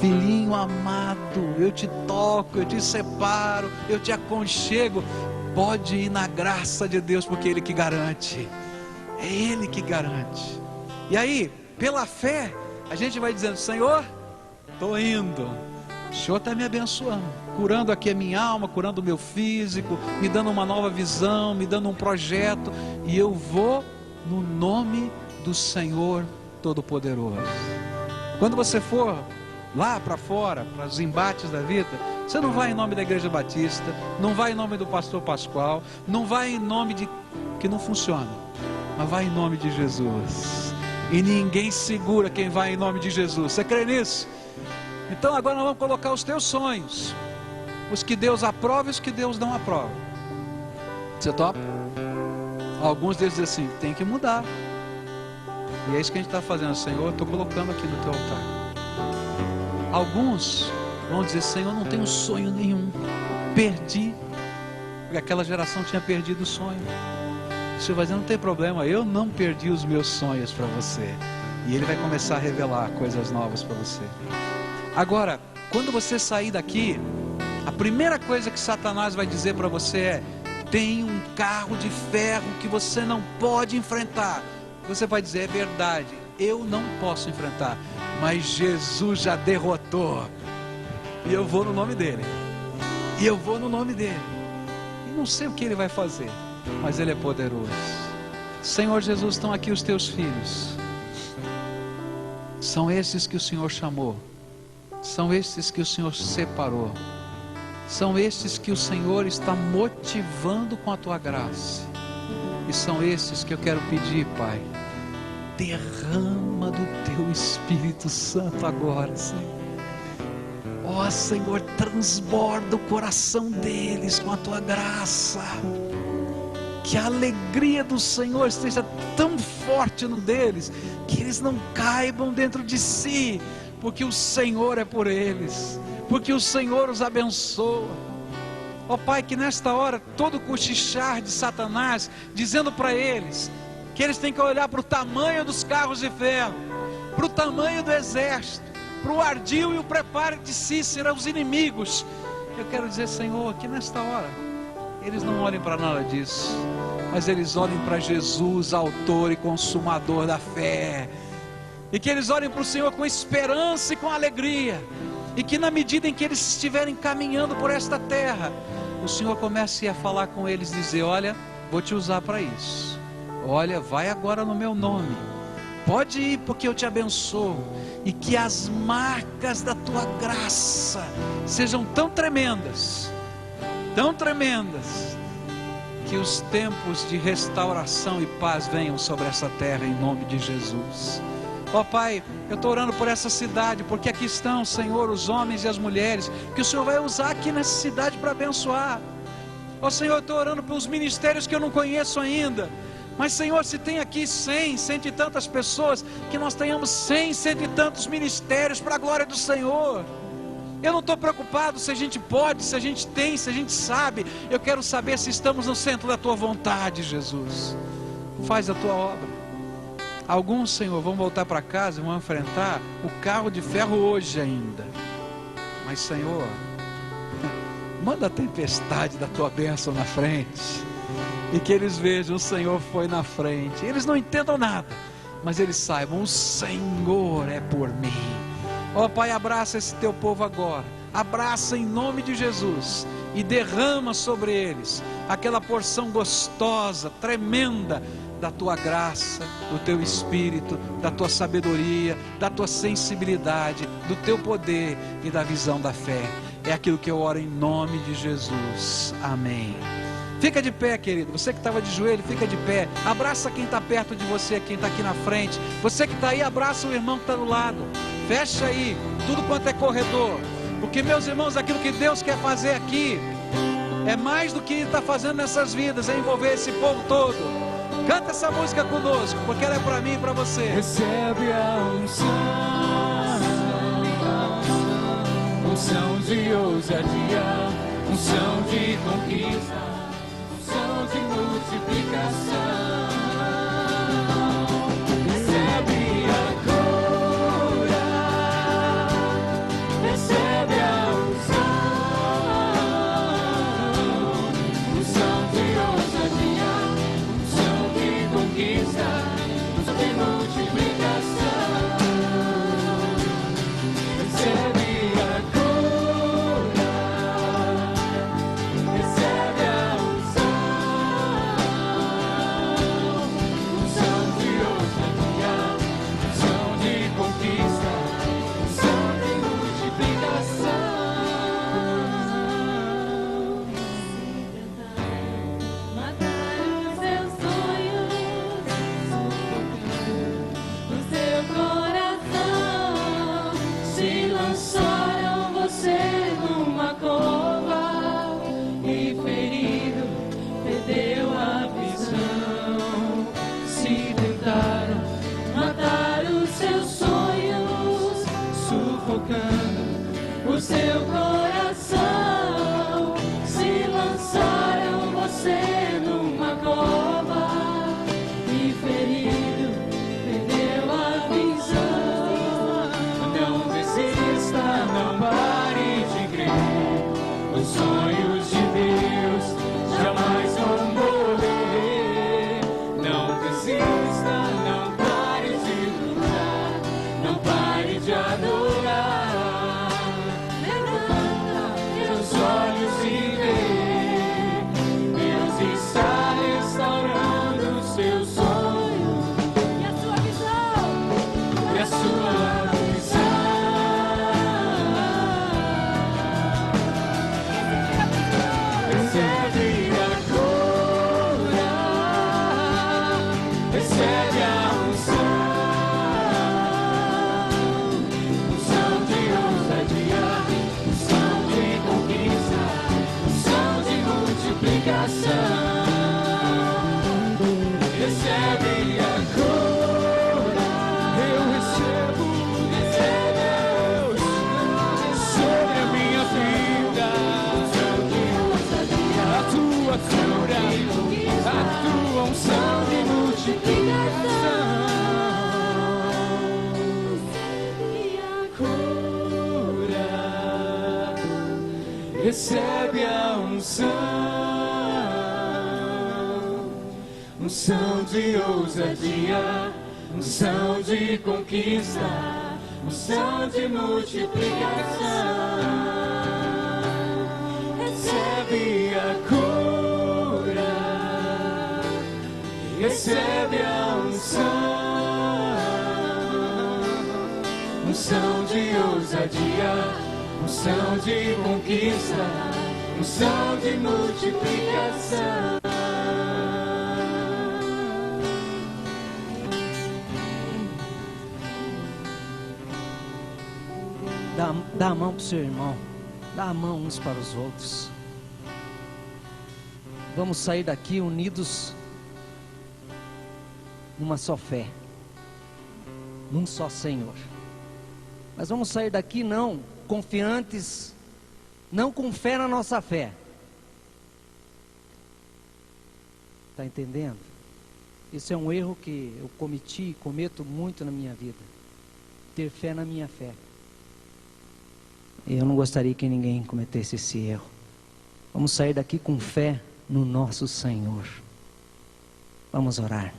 filhinho amado, eu te toco, eu te separo, eu te aconchego, pode ir na graça de Deus, porque é Ele que garante. É Ele que garante. E aí, pela fé, a gente vai dizendo, Senhor, estou indo. O Senhor está me abençoando, curando aqui a minha alma, curando o meu físico, me dando uma nova visão, me dando um projeto, e eu vou no nome do Senhor Todo-Poderoso. Quando você for lá para fora, para os embates da vida, você não vai em nome da Igreja Batista, não vai em nome do pastor Pascoal, não vai em nome de que não funciona, mas vai em nome de Jesus. E ninguém segura quem vai em nome de Jesus. Você crê nisso? Então agora nós vamos colocar os teus sonhos, os que Deus aprova e os que Deus não aprova. Você topa? Alguns deles dizem assim, tem que mudar. E é isso que a gente está fazendo, Senhor, eu estou colocando aqui no teu altar. Alguns vão dizer, Senhor, não tenho sonho nenhum, perdi, porque aquela geração tinha perdido o sonho. O Senhor vai dizer, não tem problema, eu não perdi os meus sonhos para você. E Ele vai começar a revelar coisas novas para você. Agora, quando você sair daqui, a primeira coisa que Satanás vai dizer para você é, tem um carro de ferro que você não pode enfrentar. Você vai dizer, é verdade, eu não posso enfrentar, mas Jesus já derrotou, e eu vou no nome dEle, e eu vou no nome dEle, e não sei o que Ele vai fazer, mas Ele é poderoso. Senhor Jesus, estão aqui os teus filhos. São esses que o Senhor chamou. São esses que o Senhor separou. São esses que o Senhor está motivando com a tua graça. E são esses que eu quero pedir, Pai, derrama do teu Espírito Santo agora, Senhor. Ó Senhor, transborda o coração deles com a tua graça. Que a alegria do Senhor esteja tão forte no deles, que eles não caibam dentro de si, porque o Senhor é por eles, porque o Senhor os abençoa. Ó Pai, que nesta hora todo cochichar de Satanás, dizendo para eles que eles têm que olhar para o tamanho dos carros de ferro, para o tamanho do exército, para o ardil e o preparo de Cícera, os inimigos. Eu quero dizer, Senhor, que nesta hora eles não olhem para nada disso, mas eles olhem para Jesus, autor e consumador da fé, e que eles olhem para o Senhor com esperança e com alegria, e que na medida em que eles estiverem caminhando por esta terra, o Senhor comece a falar com eles, dizer: olha, vou te usar para isso, olha, vai agora no meu nome, pode ir porque eu te abençoo. E que as marcas da tua graça sejam tão tremendas, que os tempos de restauração e paz venham sobre essa terra, em nome de Jesus. Ó Pai, eu estou orando por essa cidade, porque aqui estão, Senhor, os homens e as mulheres que o Senhor vai usar aqui nessa cidade para abençoar. Ó Senhor, eu estou orando pelos ministérios que eu não conheço ainda. Mas Senhor, se tem aqui 100, cento e tantas pessoas, que nós tenhamos 100, cento e tantos ministérios para a glória do Senhor. Eu não estou preocupado se a gente pode, se a gente tem, se a gente sabe. Eu quero saber se estamos no centro da tua vontade, Jesus. Faz a tua obra. Alguns, Senhor, vão voltar para casa e vão enfrentar o carro de ferro hoje ainda. Mas Senhor, manda a tempestade da tua bênção na frente, e que eles vejam: o Senhor foi na frente. Eles não entendam nada, mas eles saibam: o Senhor é por mim. Ó Pai, abraça esse teu povo agora, abraça em nome de Jesus, e derrama sobre eles aquela porção gostosa, tremenda, da tua graça, do teu Espírito, da tua sabedoria, da tua sensibilidade, do teu poder e da visão da fé. É aquilo que eu oro em nome de Jesus. Amém. Fica de pé, querido. Você que estava de joelho, fica de pé. Abraça quem está perto de você, quem está aqui na frente. Você que está aí, abraça o irmão que está do lado. Fecha aí tudo quanto é corredor, porque, meus irmãos, aquilo que Deus quer fazer aqui é mais do que Ele está fazendo nessas vidas, é envolver esse povo todo. Canta essa música conosco, porque ela é para mim e para você. Recebe a unção de ousadia, unção de conquista, unção de multiplicação. Recebe agora, recebe a unção de ousadia, unção de conquista, unção de multiplicação. Recebe o seu coração, se lançaram você numa cova e ferido, perdeu a visão. Não desista, não pare de crer, os sonhos de Deus jamais vão morrer. Não desista, não pare de lutar, não pare de adorar. Levanta recebe a cura. Eu recebo de Deus sobre a minha vida a tua cura, a tua unção de multiplicação. Recebe a unção de ousadia, unção de conquista, unção de multiplicação. Recebe a cura, recebe a unção de ousadia, unção de conquista, unção de multiplicação. Dá a mão para o seu irmão, dá a mão uns para os outros. Vamos sair daqui unidos numa só fé, num só Senhor. Mas vamos sair daqui não confiantes, não com fé na nossa fé. Está entendendo? Isso é um erro que eu cometi e cometo muito na minha vida. Ter fé na minha fé. E eu não gostaria que ninguém cometesse esse erro. Vamos sair daqui com fé no nosso Senhor. Vamos orar.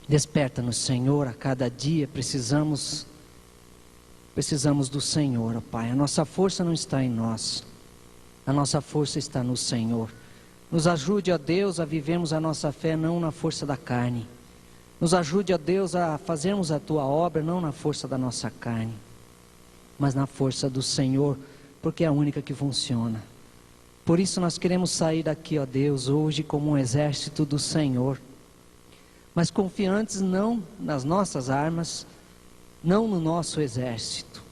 Desperta-nos, Senhor, a cada dia precisamos do Senhor, ó Pai. A nossa força não está em nós, a nossa força está no Senhor. Nos ajude, ó Deus, a vivermos a nossa fé não na força da carne. Nos ajude, ó Deus, a fazermos a Tua obra não na força da nossa carne, mas na força do Senhor, porque é a única que funciona. Por isso nós queremos sair daqui, ó Deus, hoje como um exército do Senhor, mas confiantes não nas nossas armas, não no nosso exército,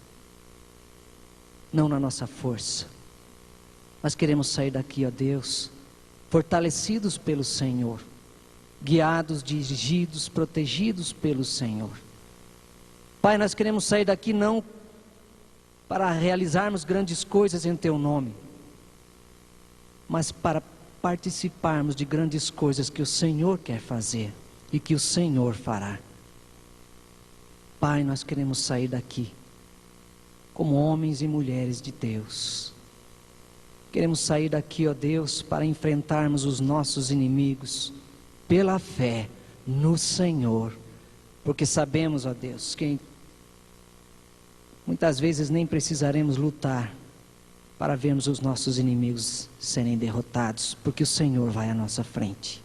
não na nossa força. Nós queremos sair daqui, ó Deus, fortalecidos pelo Senhor, guiados, dirigidos, protegidos pelo Senhor. Pai, nós queremos sair daqui não para realizarmos grandes coisas em Teu nome, mas para participarmos de grandes coisas que o Senhor quer fazer e que o Senhor fará. Pai, nós queremos sair daqui como homens e mulheres de Deus. Queremos sair daqui, ó Deus, para enfrentarmos os nossos inimigos pela fé no Senhor, porque sabemos, ó Deus, que muitas vezes nem precisaremos lutar para vermos os nossos inimigos serem derrotados, porque o Senhor vai à nossa frente.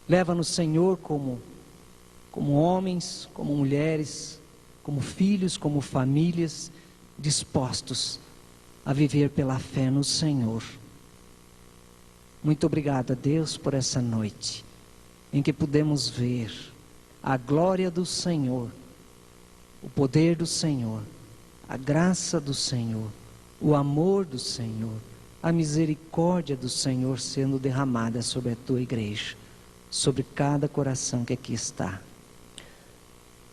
Leva-nos, Senhor, como homens, como mulheres, como filhos, como famílias, dispostos a viver pela fé no Senhor. Muito obrigado, a Deus, por essa noite, em que pudemos ver a glória do Senhor, o poder do Senhor, a graça do Senhor, o amor do Senhor, a misericórdia do Senhor sendo derramada sobre a Tua igreja, sobre cada coração que aqui está.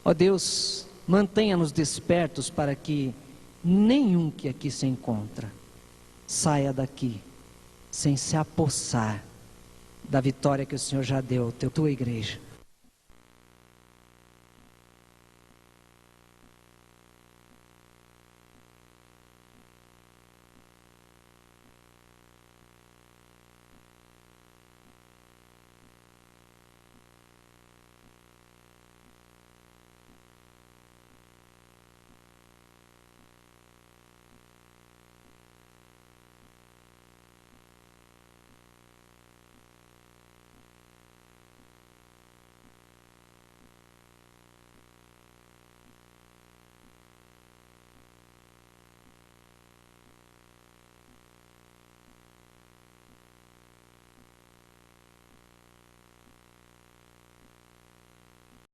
Ó Deus, mantenha-nos despertos para que nenhum que aqui se encontra saia daqui sem se apossar da vitória que o Senhor já deu à Tua igreja,